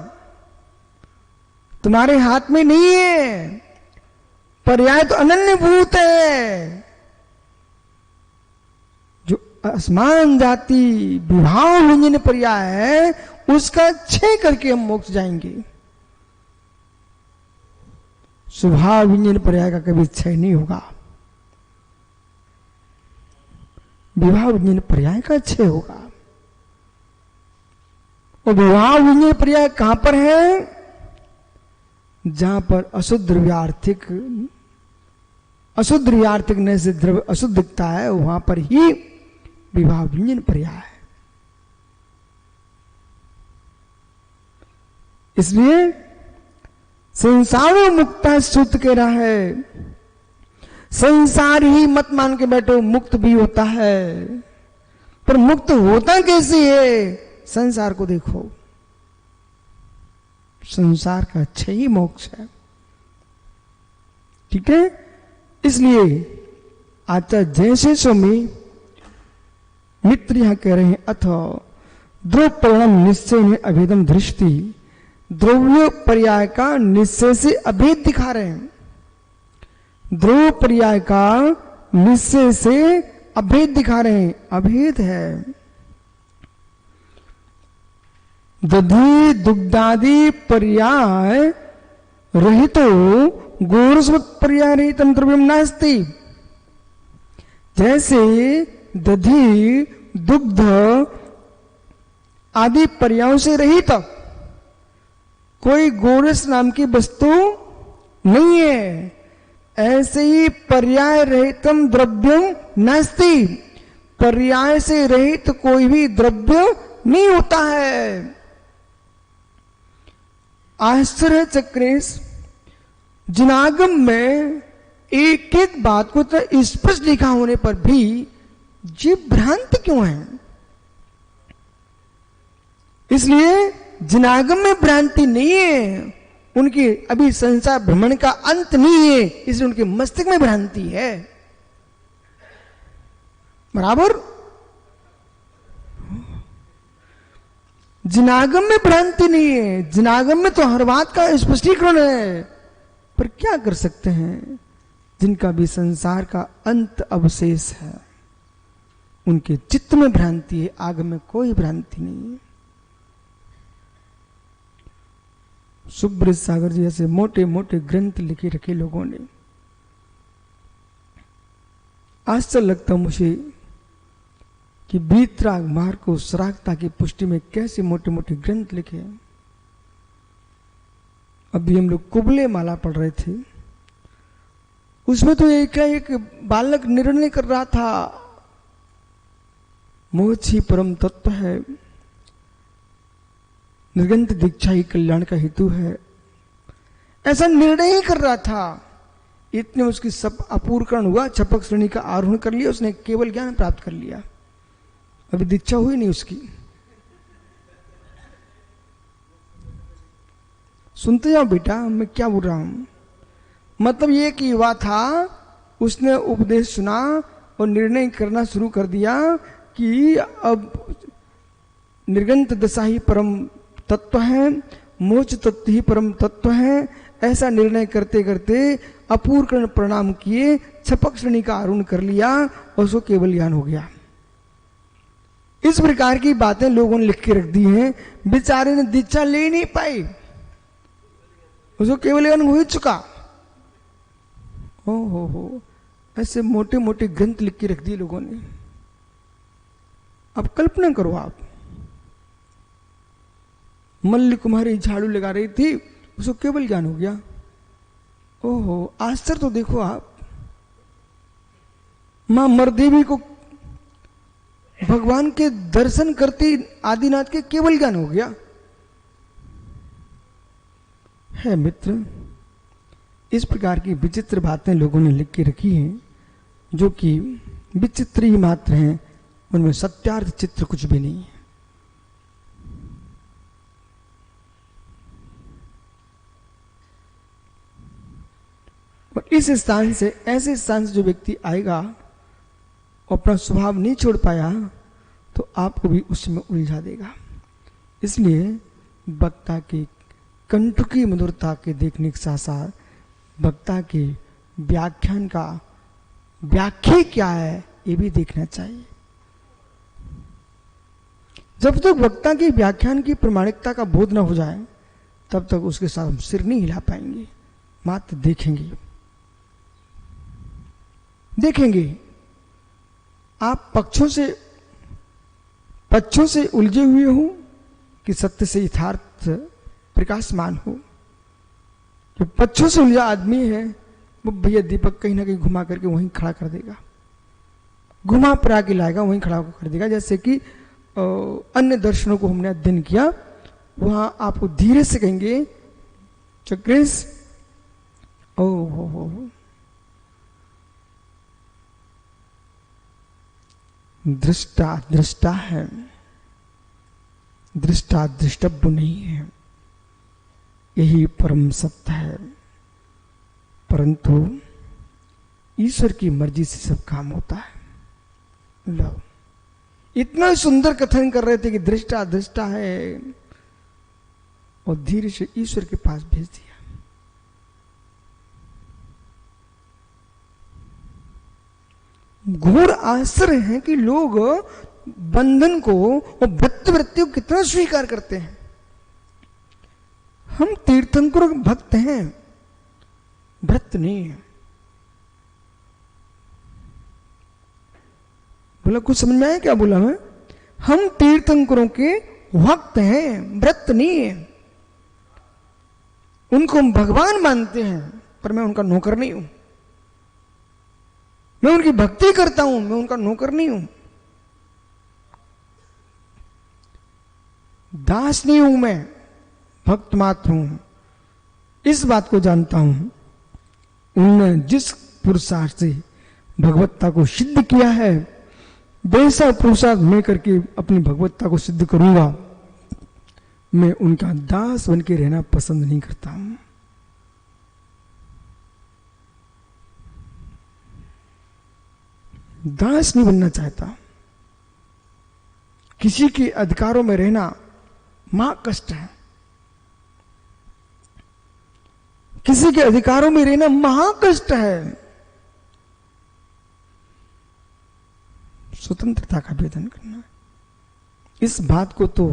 तुम्हारे हाथ में नहीं है। पर्याय तो अनन्य भूत है। जो असमान जाति विभाव व्यंजन पर्याय है, उसका क्षय करके हम मोक्ष जाएंगे। स्वभाव व्यंजन पर्याय का कभी क्षय नहीं होगा, विवाह व्यंजन पर्याय का क्षय होगा। और विवाह व्यंजन पर्याय कहां पर है? जहां पर अशुद्ध द्रव्यार्थिक ने से द्रव्य अशुद्ध दिखता है, वहां पर ही विवाह व्यंजन पर्याय है। इसलिए संसारो मुक्ता सूत कह रहा है, संसार ही मत मान के बैठो, मुक्त भी होता है। पर मुक्त होता कैसे है? संसार को देखो, संसार का अच्छा ही मोक्ष है। ठीक है, इसलिए आचार्य जैसे स्वामी मित्र यहां कह रहे हैं, अथ द्रव्य परिणाम निश्चय में अभेदम दृष्टि, द्रव्य पर्याय का निश्चय से अभेद दिखा रहे हैं। द्रव्य पर्याय का निश्चय से अभेद दिखा रहे हैं, अभेद है। दधि दुग्धादि पर्याय रहितो गोरस्वत पर्याय रहित द्रव्यम नास्ति। जैसे दधि दुग्ध आदि पर्यायों से रहित कोई गोरस नाम की वस्तु नहीं है, ऐसे ही पर्याय रहितम द्रव्यम नास्ति। पर्याय से रहित कोई भी द्रव्य नहीं होता है। आश्चर्य चक्रेश, जिनागम में एक एक बात को तो स्पष्ट लिखा होने पर भी ये भ्रांत क्यों है? इसलिए जिनागम में भ्रांति नहीं है, उनके अभी संसार भ्रमण का अंत नहीं है, इसलिए उनके मस्तिष्क में भ्रांति है। बराबर, जिनागम में भ्रांति नहीं है, जिनागम में तो हर बात का स्पष्टीकरण है। पर क्या कर सकते हैं, जिनका भी संसार का अंत अवशेष है, उनके चित्त में भ्रांति है, आगम में कोई भ्रांति नहीं है। सुब्रत सागर जी ऐसे मोटे मोटे ग्रंथ लिखे रखे लोगों ने। आश्चर्य लगता मुझे कि वीतराग मार्ग को सरागता की पुष्टि में कैसे मोटे मोटे ग्रंथ लिखे हैं। अभी हम लोग कुबले माला पढ़ रहे थे, उसमें तो एक बालक निर्णय कर रहा था, मोक्ष ही परम तत्व है, निर्गंत दीक्षा ही कल्याण का हेतु है, ऐसा निर्णय ही कर रहा था। इतने उसकी सब अपूर्णकरण हुआ, छपक श्रेणी का आरोहण कर लिया, उसने केवल ज्ञान प्राप्त कर लिया, अभी दीक्षा हुई नहीं उसकी। सुनते जाओ बेटा, मैं क्या बोल रहा हूं। मतलब ये कि युवा था, उसने उपदेश सुना और निर्णय करना शुरू कर दिया कि अब निर्गंत दशा ही परम तत्व है, मोक्ष तत्व ही परम तत्व है। ऐसा निर्णय करते करते अपूर्णकरण प्रणाम किए, छपक श्रेणी का आरोहण कर लिया और उसको केवल ज्ञान हो गया। इस प्रकार की बातें लोगों ने लिख के रख दी हैं। बेचारे ने दीक्षा ले नहीं पाई, उसको केवल ज्ञान हो ही चुका। हो ऐसे मोटे मोटे ग्रंथ लिख के रख दिए लोगों ने। अब कल्पना करो आप, मल्ल कुमारी झाड़ू लगा रही थी, उसको केवल ज्ञान हो गया। ओहो, आश्चर्य तो देखो आप, मां मरदेवी को भगवान के दर्शन करती आदिनाथ के केवल ज्ञान हो गया है। मित्र, इस प्रकार की विचित्र बातें लोगों ने लिख के रखी हैं, जो कि विचित्र ही मात्र हैं, उनमें सत्यार्थ चित्र कुछ भी नहीं है। और इस स्थान से, ऐसे स्थान से जो व्यक्ति आएगा और अपना स्वभाव नहीं छोड़ पाया, तो आपको भी उसमें उलझा देगा। इसलिए वक्ता की कंठ की मधुरता के देखने के साथ साथ वक्ता के व्याख्यान का व्याख्या क्या है ये भी देखना चाहिए। जब तक वक्ता की व्याख्यान की प्रामाणिकता का बोध न हो जाए, तब तक उसके साथ हम सिर नहीं हिला पाएंगे, मात्र देखेंगे। आप पक्षों से उलझे हुए हो कि सत्य से यथार्थ प्रकाशमान हो। जो पक्षों से उलझा आदमी है, वो भैया दीपक कहीं ना कहीं घुमा करके वहीं खड़ा कर देगा, घुमा फिरा के लाएगा, वहीं खड़ा कर देगा। जैसे कि अन्य दर्शनों को हमने अध्ययन किया, वहां आपको धीरे से कहेंगे चक्रेश, ओ हो, दृष्टा दृष्टा है, दृष्टा दृष्टव्य नहीं है, यही परम सत्य है। परंतु ईश्वर की मर्जी से सब काम होता है। लो, इतना सुंदर कथन कर रहे थे कि दृष्टा दृष्टा है, और धीरे से ईश्वर के पास भेज दिया। घोर आश्चर्य है कि लोग बंधन को और वृत्ति को कितना स्वीकार करते हैं। हम तीर्थंकर भक्त हैं, व्रत नहीं है। बोला कुछ समझ में आया क्या बोला मैं? हम तीर्थंकरों के भक्त हैं, व्रत नहीं है। उनको हम भगवान मानते हैं, पर मैं उनका नौकर नहीं हूं। मैं उनकी भक्ति करता हूं, मैं उनका नौकर नहीं हूं। दास नहीं हूं मैं, भक्त मात्र हूं। इस बात को जानता हूं। उन्होंने जिस पुरुषार्थ से भगवत्ता को सिद्ध किया है, वैसा पुरुषार्थ मैं करके अपनी भगवत्ता को सिद्ध करूंगा। मैं उनका दास बन के रहना पसंद नहीं करता हूं। दास नहीं बनना चाहता। किसी के अधिकारों में रहना महा कष्ट है। किसी के अधिकारों में रहना महा कष्ट है। स्वतंत्रता का वेदन करना, इस बात को तो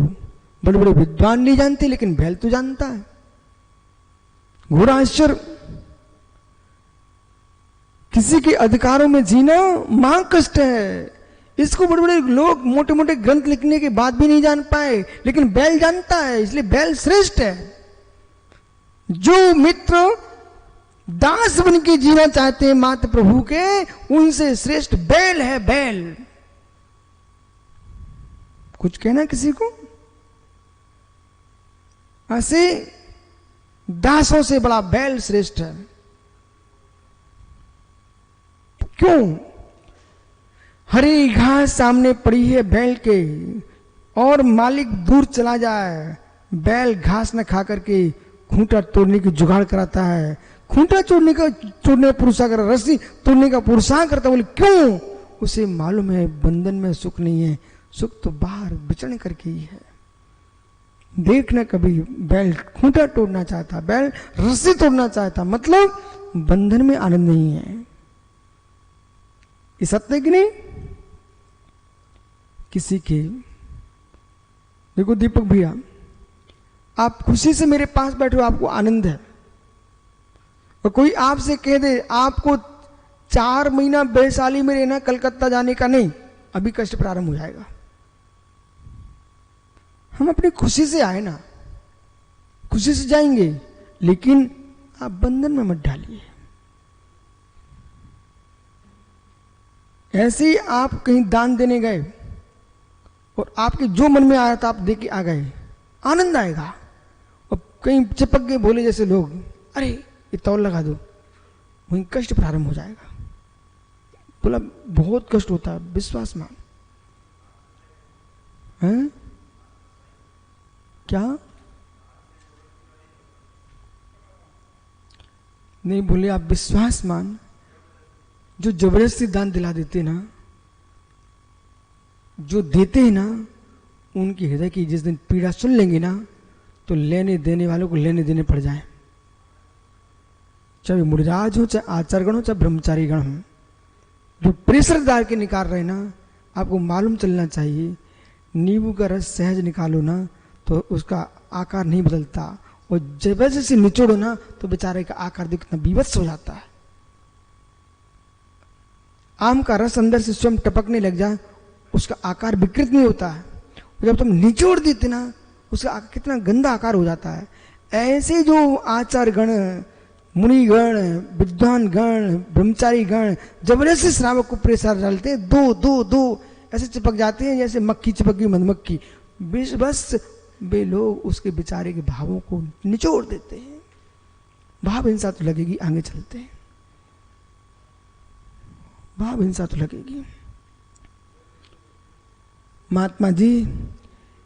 बड़े बड़े विद्वान नहीं जानते, लेकिन बैल तो जानता है। घोर आश्चर्य, किसी के अधिकारों में जीना महा कष्ट है। इसको बड़े बड़े लोग मोटे मोटे ग्रंथ लिखने के बाद भी नहीं जान पाए, लेकिन बैल जानता है। इसलिए बैल श्रेष्ठ है। जो मित्र दास बन के जीना चाहते हैं मात्र प्रभु के, उनसे श्रेष्ठ बैल है। बैल, कुछ कहना किसी को? ऐसे दासों से बड़ा बैल श्रेष्ठ है। क्यों? हरी घास सामने पड़ी है बैल के, और मालिक दूर चला जाए, बैल घास न खा करके खूंटा तोड़ने की जुगाड़ कराता है। खूंटा तोड़ने का पुरुषा कर, रस्सी तोड़ने का पुरुषा करता। बोले क्यों? उसे मालूम है बंधन में सुख नहीं है, सुख तो बाहर विचरण करके ही है। देखना, कभी बैल खूंटा तोड़ना चाहता, बैल रस्सी तोड़ना चाहता, मतलब बंधन में आनंद नहीं है। ये सत्य है कि नहीं? किसी के, देखो दीपक भैया, आप खुशी से मेरे पास बैठे हो, आपको आनंद है। और कोई आपसे कह दे आपको 4 महीना वैशाली में रहना, कलकत्ता जाने का नहीं, अभी कष्ट प्रारंभ हो जाएगा। हम अपनी खुशी से आए ना, खुशी से जाएंगे, लेकिन आप बंधन में मत डालिए। ऐसे ही आप कहीं दान देने गए और आपके जो मन में आया था आप दे के आ गए, आनंद आएगा। और कहीं चिपक गए भोले जैसे लोग, अरे ये तौल लगा दो, वहीं कष्ट प्रारंभ हो जाएगा। बोला बहुत कष्ट होता है, विश्वास मान। हैं क्या? नहीं बोले, आप विश्वास मान। जो जबरदस्ती दान दिला देते ना, जो देते हैं ना, उनकी हृदय की जिस दिन पीड़ा सुन लेंगे ना, तो लेने देने वालों को लेने देने पड़ जाए। चाहे मुनिराज हो, चाहे आचार्यगण हो, चाहे ब्रह्मचारी गण हो, जो प्रेशर डाल के निकाल रहे ना, आपको मालूम चलना चाहिए। नींबू का रस सहज निकालो ना, तो उसका आकार नहीं बदलता, और जबरदस्ती निचोड़ो ना, तो बेचारे का आकार देखो कितना बीभत्स हो जाता है। आम का रस अंदर से स्वयं टपकने लग जाए, उसका आकार विकृत नहीं होता है। जब तुम निचोड़ देते ना, उसका कितना गंदा आकार हो जाता है। ऐसे जो आचार्य गण, मुनिगण, विद्वान गण, ब्रह्मचारी गण जबरदस्ती श्रावक को प्रेशर डालते हैं, दो दो दो ऐसे चिपक जाते हैं जैसे मक्खी चिपक गई, मधुमक्खी। बस वे लोग उसके बेचारे के भावों को निचोड़ देते हैं। भाव हिंसा तो लगेगी, आगे चलते हैं, भाव हिंसा तो लगेगी। महात्मा जी,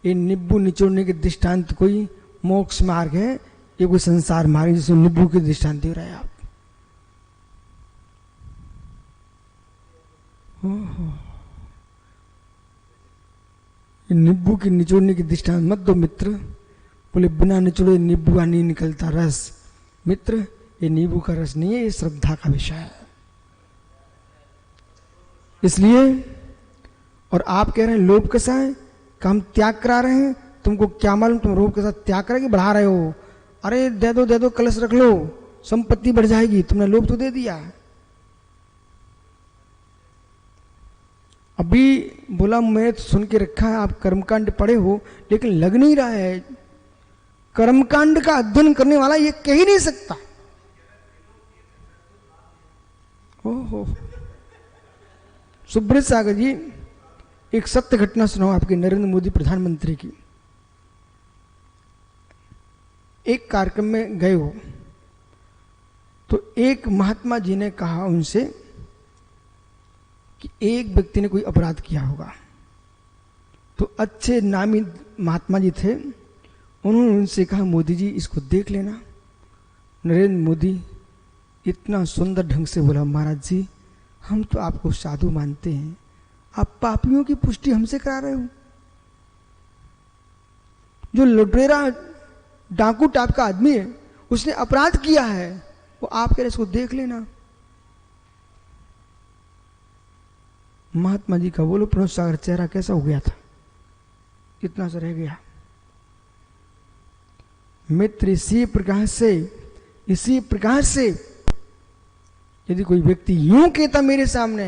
ये निब्बू निचोड़ने के दृष्टांत कोई मोक्ष मार्ग है, ये कोई संसार मार्ग जिसमें निब्बू के दृष्टांत दे रहे हैं आप। नींबू की निचोड़ने की दृष्टांत मत दो मित्र। बोले बिना निचोड़े नींबू का नहीं निकलता रस। मित्र, ये नींबू का रस नहीं है, ये श्रद्धा का विषय है। इसलिए, और आप कह रहे हैं लोभ कैसा है, कि हम त्याग करा रहे हैं। तुमको क्या मालूम तुम लोभ के साथ त्याग करा कि बढ़ा रहे हो। अरे दे दो कलश रख लो, संपत्ति बढ़ जाएगी, तुमने लोभ तो दे दिया। अभी बोला मैं तो सुन के रखा है, आप कर्मकांड पढ़े हो, लेकिन लग नहीं रहा है। कर्मकांड का अध्ययन करने वाला ये कह ही नहीं सकता। ओहो, सुब्रत सागर जी, एक सत्य घटना सुनाओ आपके नरेंद्र मोदी प्रधानमंत्री की। एक कार्यक्रम में गए हो तो एक महात्मा जी ने कहा उनसे कि एक व्यक्ति ने कोई अपराध किया होगा। तो अच्छे नामी महात्मा जी थे, उन्होंने उनसे कहा मोदी जी इसको देख लेना। नरेंद्र मोदी इतना सुंदर ढंग से बोला, महाराज जी हम तो आपको साधु मानते हैं, आप पापियों की पुष्टि हमसे करा रहे हो। जो लुटेरा डाकू टाइप का आदमी है, उसने अपराध किया है, वो आप कह रहे इसको देख लेना। महात्मा जी का बोलो प्रमोद सागर चेहरा कैसा हो गया था, इतना सा रह गया। मित्र, इसी प्रकार से यदि कोई व्यक्ति यूं कहता मेरे सामने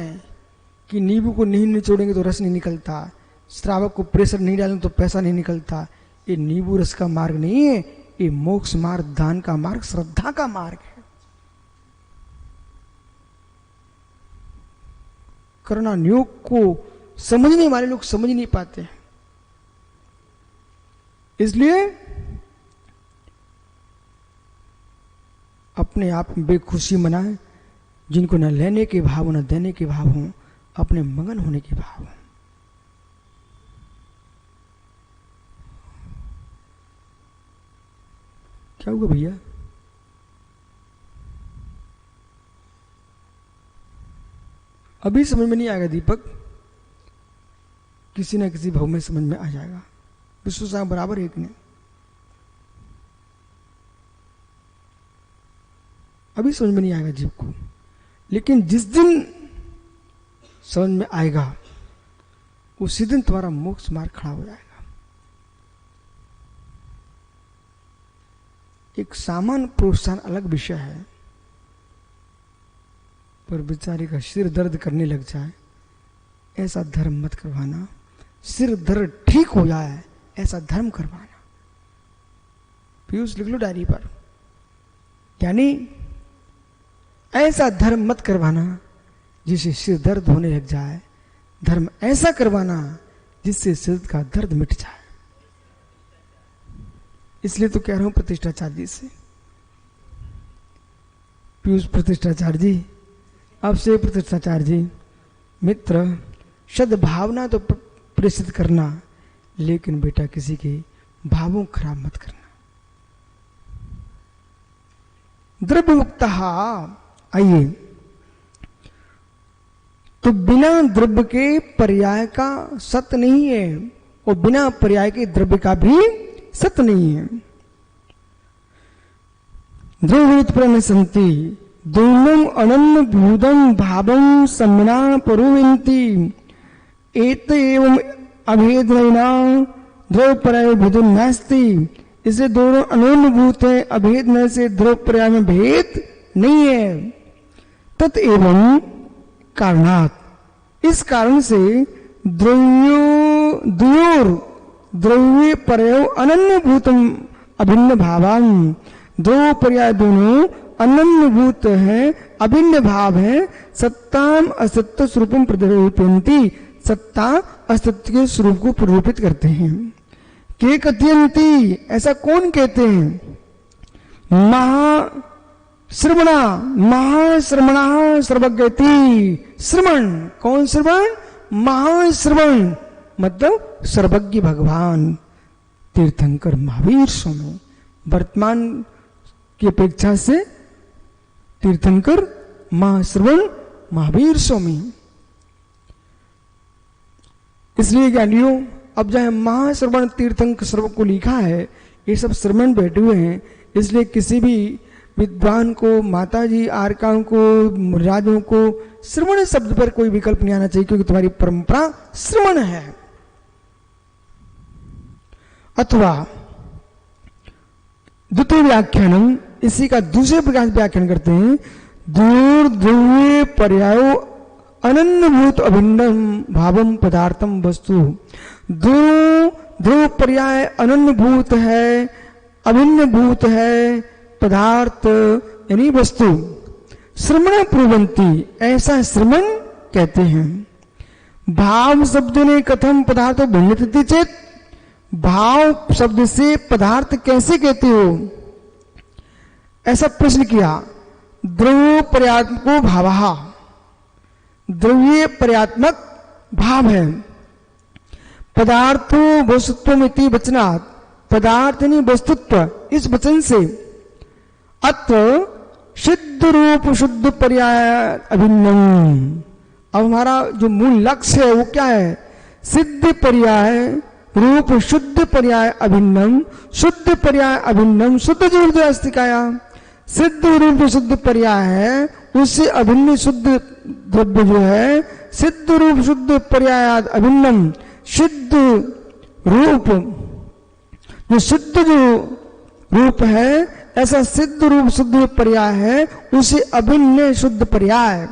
कि नींबू को नहीं निचोड़ेंगे तो रस नहीं निकलता, श्रावक को प्रेशर नहीं डालेंगे तो पैसा नहीं निकलता, ये नींबू रस का मार्ग नहीं है, ये मोक्ष मार्ग, दान का मार्ग, श्रद्धा का मार्ग है। करना योग को समझने वाले लोग समझ नहीं पाते हैं। इसलिए अपने आप में बेखुशी मनाए, जिनको न लेने के भाव न देने के भाव हों, अपने मगन होने के भाव हों। क्या हुआ भैया? अभी समझ में नहीं आएगा दीपक, किसी न किसी भाव में समझ में आ जाएगा। विश्व साहब बराबर एक ने अभी समझ में नहीं आएगा जीव को, लेकिन जिस दिन समझ में आएगा उसी दिन तुम्हारा मोक्ष मार्ग खड़ा हो जाएगा। एक सामान्य प्रोत्साहन अलग विषय है, पर बेचारे का सिर दर्द करने लग जाए ऐसा धर्म मत करवाना। सिर दर्द ठीक हो जाए ऐसा धर्म करवाना। पीयूष लिख लो डायरी पर, यानी ऐसा धर्म मत करवाना जिससे सिर दर्द होने लग जाए, धर्म ऐसा करवाना जिससे सिर का दर्द मिट जाए। इसलिए तो कह रहा हूं प्रतिष्ठाचार्य से, पीयूष प्रतिष्ठाचार्य जी, आपसे प्रतिष्ठाचार्य जी, मित्र सद्भावना तो प्रेषित करना, लेकिन बेटा किसी के भावों खराब मत करना। द्रव्य मुक्त, आइए, तो बिना द्रव्य के पर्याय का सत्य नहीं है, और बिना पर्याय के द्रव्य का भी सत्य नहीं है। द्रव्योत्पन्न संति दूर्लम अनन्य भूतम भावम सम्मना परोविंती एत एवं अभेदना द्रव्य पर्याय भेद नास्ति। इसे दोनों अनन्य भूत है, अभेद न से द्रव्य पर्याय में भेद नहीं है। तत एवं कारणात, इस कारण से द्रव्य पर्याय अनन्य भूतम अभिन्न भावान, द्रव्य पर्याय दोनों अनन्य भूत है, अभिन्न भाव है। सत्ताम असत्य स्वरूपम प्रदर्शयन्ति, सत्ता अस्तित्व के स्वरूप को प्ररूपित करते हैं। के कथयंती, ऐसा कौन कहते हैं? महाश्रवणा, महाश्रवणा सर्वज्ञति। श्रवण, कौन श्रवण? महाश्रवण, मतलब सर्वज्ञ भगवान तीर्थंकर महावीर स्वामी। वर्तमान की अपेक्षा से तीर्थंकर महाश्रवण महावीर स्वामी। इसलिए ज्ञानियों, अब जहां महाश्रवण तीर्थंकर सर्व को लिखा है, ये सब श्रवण बैठे हुए हैं, इसलिए किसी भी विद्वान को, माताजी, आर्काओं को, राजों को श्रवण शब्द पर कोई विकल्प नहीं आना चाहिए, क्योंकि तुम्हारी परंपरा श्रवण है। अथवा द्वितीय व्याख्यानम, इसी का दूसरे प्रकार व्याख्यान करते हैं। दूर ध्रुवे पर्यायो अनन्यभूत अभिन्नम भावम पदार्थम वस्तु। ध्रुव पर्याय अनन्यभूत है, अभिन्नभूत है, पदार्थ यानी वस्तु। श्रमण प्रवंती, ऐसा श्रमण कहते हैं। भाव शब्द ने कथम पदार्थ भिन्नति चेत, भाव शब्द से पदार्थ कैसे कहते हो, ऐसा प्रश्न किया। द्रव्य पर्यात्मको भावः, द्रव्य पर्यात्मक भाव है। पदार्थो वस्तुत्वमिति वचनात्, पदार्थ यानी वस्तुत्व, इस वचन से अत्र सिद्ध रूप शुद्ध पर्याय अभिन्नम। अब हमारा जो मूल लक्ष्य है वो क्या है? सिद्ध पर्याय रूप शुद्ध पर्याय अभिन्नम, शुद्ध पर्याय अभिन्नम, शुद्ध जो अस्तिकाया, सिद्ध रूप शुद्ध पर्याय है, उससे अभिन्न शुद्ध द्रव्य जो है, सिद्ध रूप शुद्ध पर्याय अभिन्नम, सिद्ध रूप जो सिद्ध जो रूप है, ऐसा सिद्ध रूप शुद्ध पर्याय है, उसे अभिन्न शुद्ध पर्याय।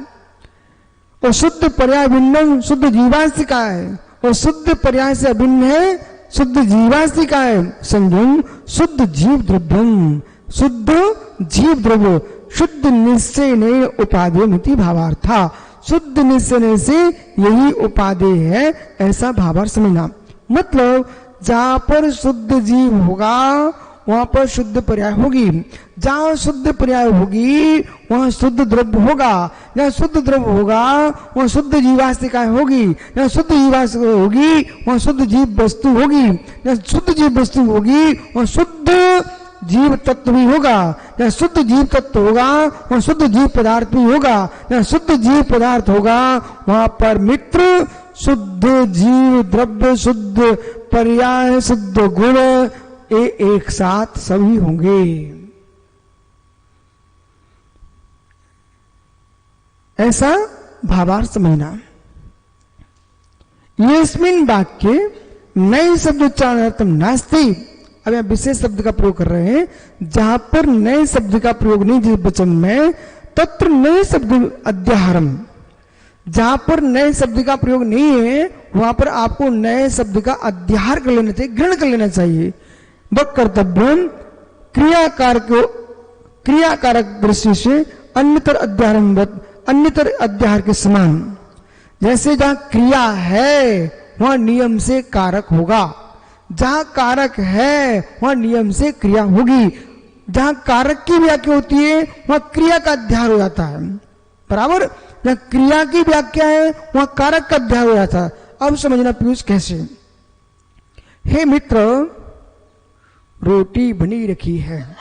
और शुद्ध पर्याय भिन्नम शुद्ध जीवास्तिका है, और शुद्ध पर्याय से अभिन्न है शुद्ध जीवास्तिका है। संयम शुद्ध जीव द्रव्यम, शुद्ध जीव द्रव्य, शुद्ध निश्चय ने उपादेय मिति भावार्था। शुद्ध निश्चय से यही उपादेय है, ऐसा भावार्थ समझना। मतलब जहां पर शुद्ध जीव होगा वहां पर शुद्ध पर्याय होगी, जहां शुद्ध पर्याय होगी वहां शुद्ध द्रव्य होगा, जहां शुद्ध द्रव्य होगा वहां शुद्ध जीवास्तिका होगी, जहां शुद्ध जीवास्तिका होगी वहां शुद्ध जीव वस्तु होगी, जहां शुद्ध जीव वस्तु होगी वहां शुद्ध जीव तत्व भी होगा, जहां शुद्ध जीव तत्व होगा वहां शुद्ध जीव पदार्थ भी होगा, जहां शुद्ध जीव पदार्थ होगा वहां पर मित्र शुद्ध जीव द्रव्य शुद्ध पर्याय शुद्ध गुण एक साथ सभी होंगे। ऐसा भावार्थ समझना। येस्मिन् वाक्ये नए शब्द उच्चारणार्थम नास्ति। अब यहां विशेष शब्द का प्रयोग कर रहे हैं, जहां पर नए शब्द का प्रयोग नहीं जिस वचन में, तत्र नए शब्द अध्याहारम। जहां पर नए शब्द का प्रयोग नहीं है वहां पर आपको नए शब्द का अध्याहार कर लेना चाहिए, ग्रहण कर लेना चाहिए। वह कर्तव्यम क्रियाकारक दृष्टि से अन्यतर अध्याहार के समान। जैसे जहां क्रिया है वहां नियम से कारक होगा, जहां कारक है वहां नियम से क्रिया होगी, जहां कारक की व्याख्या होती है वहां क्रिया का अध्याहार हो जाता है, बराबर। जहां क्रिया की व्याख्या है वहां कारक का अध्याहार हो जाता है। अब समझना पीयूष कैसे। हे मित्र, रोटी बनी रखी है,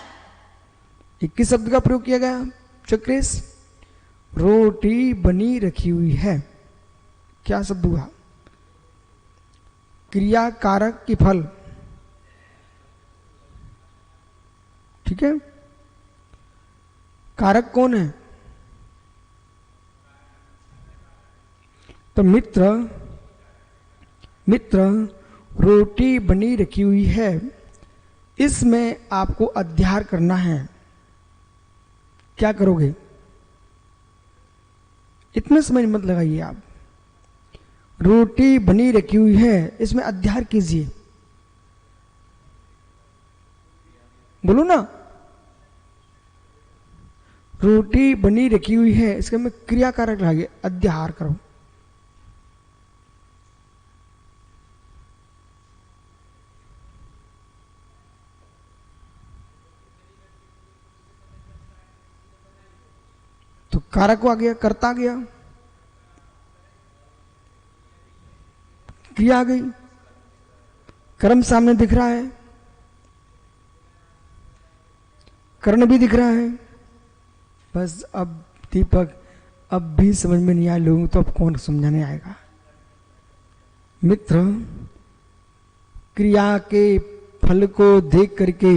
एक किस शब्द का प्रयोग किया गया चक्रेश? रोटी बनी रखी हुई है, क्या शब्द हुआ? क्रिया कारक की फल, ठीक है। कारक कौन है? तो मित्र रोटी बनी रखी हुई है, इसमें आपको अध्याहार करना है। क्या करोगे? इतने समय मत लगाइए आप। रोटी बनी रखी हुई है, इसमें अध्याहार कीजिए। बोलो ना, रोटी बनी रखी हुई है, इसके में क्रिया कारक लागे, अध्याहार करो। कारक आ गया, कर्ता आ गया, क्रिया आ गई, कर्म सामने दिख रहा है, कर्ण भी दिख रहा है। बस अब दीपक अब भी समझ में नहीं आया लोगों, तो अब कौन समझाने आएगा। मित्र, क्रिया के फल को देख करके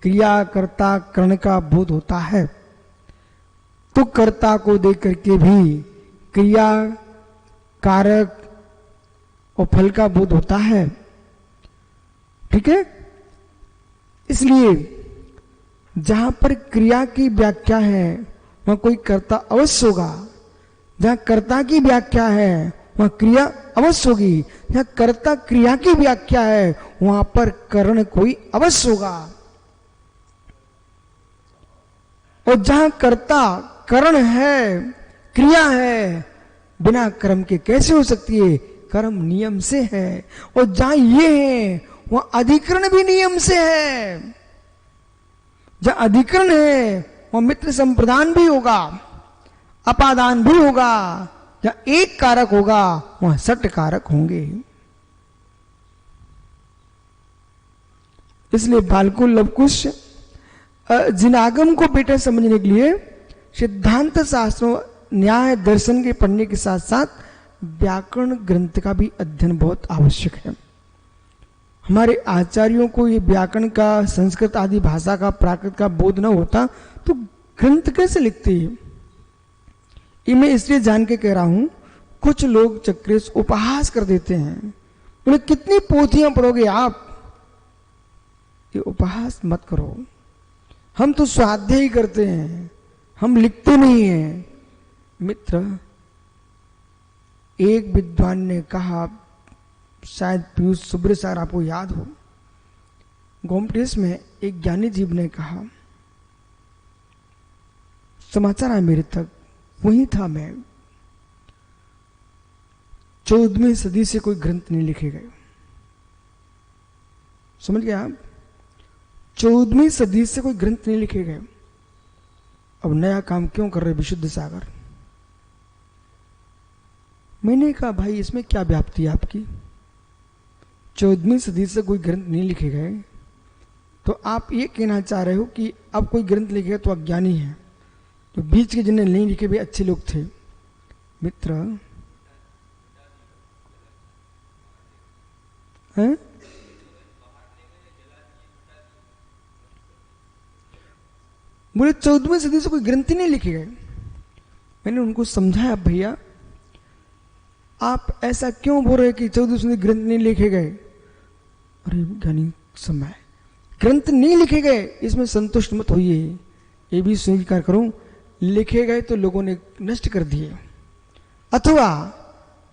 क्रियाकर्ता कर्ण का बोध होता है, तो कर्ता को देख करके भी क्रिया कारक और फल का बोध होता है। ठीक है, इसलिए जहां पर क्रिया की व्याख्या है वहां कोई कर्ता अवश्य होगा, जहां कर्ता की व्याख्या है वहां क्रिया अवश्य होगी, जहां कर्ता क्रिया की व्याख्या है वहां पर कर्ण कोई अवश्य होगा। और जहां कर्ता कर्ण है, क्रिया है, बिना कर्म के कैसे हो सकती है? कर्म नियम से है। और जहां ये है वहां अधिकरण भी नियम से है। जहां अधिकरण है वहां मित्र संप्रदान भी होगा, अपादान भी होगा। जहां एक कारक होगा वहां सट कारक होंगे। इसलिए बालकुल लवकुश जिनागम को बेटा समझने के लिए सिद्धांत शास्त्रों, न्याय दर्शन के पढ़ने के साथ साथ व्याकरण ग्रंथ का भी अध्ययन बहुत आवश्यक है। हमारे आचार्यों को ये व्याकरण का, संस्कृत आदि भाषा का, प्राकृत का बोध न होता तो ग्रंथ कैसे लिखते हैं? ये मैं इसलिए जान के कह रहा हूं, कुछ लोग चक्रेश उपहास कर देते हैं, बोले कितनी पोथियां पढ़ोगे आप? ये उपहास मत करो। हम तो स्वाध्याय ही करते हैं, हम लिखते नहीं हैं। मित्र, एक विद्वान ने कहा, शायद पीयूष सुब्रसागर आपको याद हो, गोमटेश में एक ज्ञानी जीव ने कहा, समाचार आया मेरे तक, वही था मैं, 14वीं सदी से कोई ग्रंथ नहीं लिखे गए। समझ गए आप? 14वीं सदी से कोई ग्रंथ नहीं लिखे गए। अब नया काम क्यों कर रहे विशुद्ध सागर? मैंने कहा भाई इसमें क्या व्याप्ति है आपकी? 14वीं सदी से कोई ग्रंथ नहीं लिखे गए तो आप ये कहना चाह रहे हो कि अब कोई ग्रंथ लिखे तो अज्ञानी है, तो बीच के जिन्हें नहीं लिखे भी अच्छे लोग थे। मित्र हैं, बोले 14वीं सदी से कोई ग्रंथ ही नहीं लिखे गए। मैंने उनको समझाया, भैया आप ऐसा क्यों बोल रहे कि 14वीं सदी ग्रंथ नहीं लिखे गए? अरे ज्ञानी समय, ग्रंथ नहीं लिखे गए इसमें संतुष्ट मत होइए, ये भी स्वीकार करो, लिखे गए तो लोगों ने नष्ट कर दिए, अथवा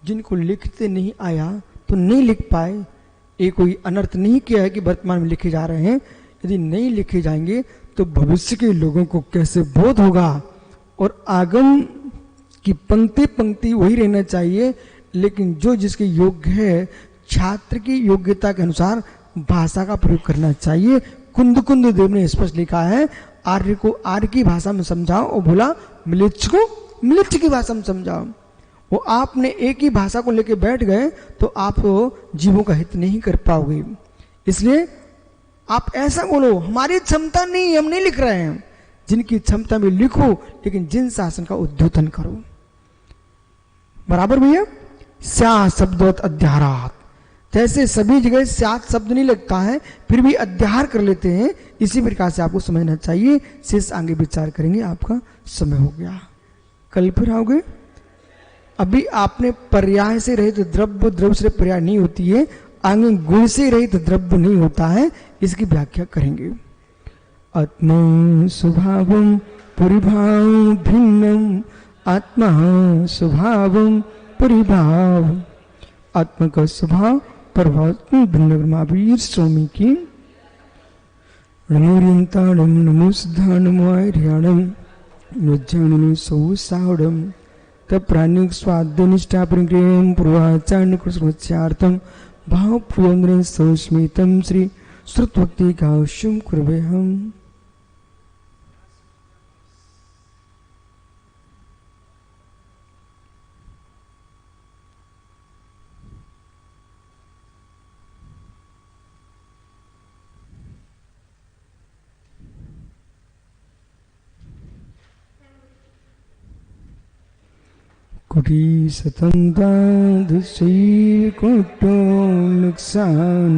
जिनको लिखते नहीं आया तो नहीं लिख पाए। ये कोई अनर्थ नहीं किया है कि वर्तमान में लिखे जा रहे हैं। यदि नहीं लिखे जाएंगे तो भविष्य के लोगों को कैसे बोध होगा? और आगम की पंक्ति पंक्ति वही रहना चाहिए, लेकिन जो जिसके योग्य है, छात्र की योग्यता के अनुसार भाषा का प्रयोग करना चाहिए। कुंद देव ने स्पष्ट लिखा है, आर्य को आर्य की भाषा में समझाओ, और बोला म्लेच्छ को म्लेच्छ की भाषा में समझाओ। वो आपने एक ही भाषा को लेकर बैठ गए तो आप जीवों का हित नहीं कर पाओगे। इसलिए आप ऐसा बोलो, हमारी क्षमता नहीं, हम नहीं लिख रहे हैं। जिनकी क्षमता में लिखो, लेकिन जिन शासन का उद्योतन करो। बराबर भैया? स्या शब्दोत अध्यारात, जैसे सभी जगह स्यात शब्द नहीं लगता है, फिर भी अध्यार कर लेते हैं। इसी प्रकार से आपको समझना चाहिए। शेष आगे विचार करेंगे। आपका समय हो गया, कल फिर आओगे। अभी आपने पर्याय से रहित द्रव्य, द्रव्य से पर्याय नहीं होती है, आगे गुण से रहित द्रव्य नहीं होता है, इसकी व्याख्या करेंगे। आत्मा स्वभावम परिभाव भिन्नम, आत्मा स्वभावम परिभाव, आत्मा का स्वभाव प्रभाव भिन्न। महावीर स्वामी की नमोरियंताणम नमो सिद्धा नमो आर्याणम नज्जानम सौ सावडम तप्राणिक स्वाद्य निष्ठा परिक्रियम पूर्वाचार्य कृष्णोच्चार्थम भाव प्रियंद्र सौस्मितम श्री श्रुतभक्ति काश्यम कुर्वे हम। कुटी सतंता दिशे कुटो नुकसान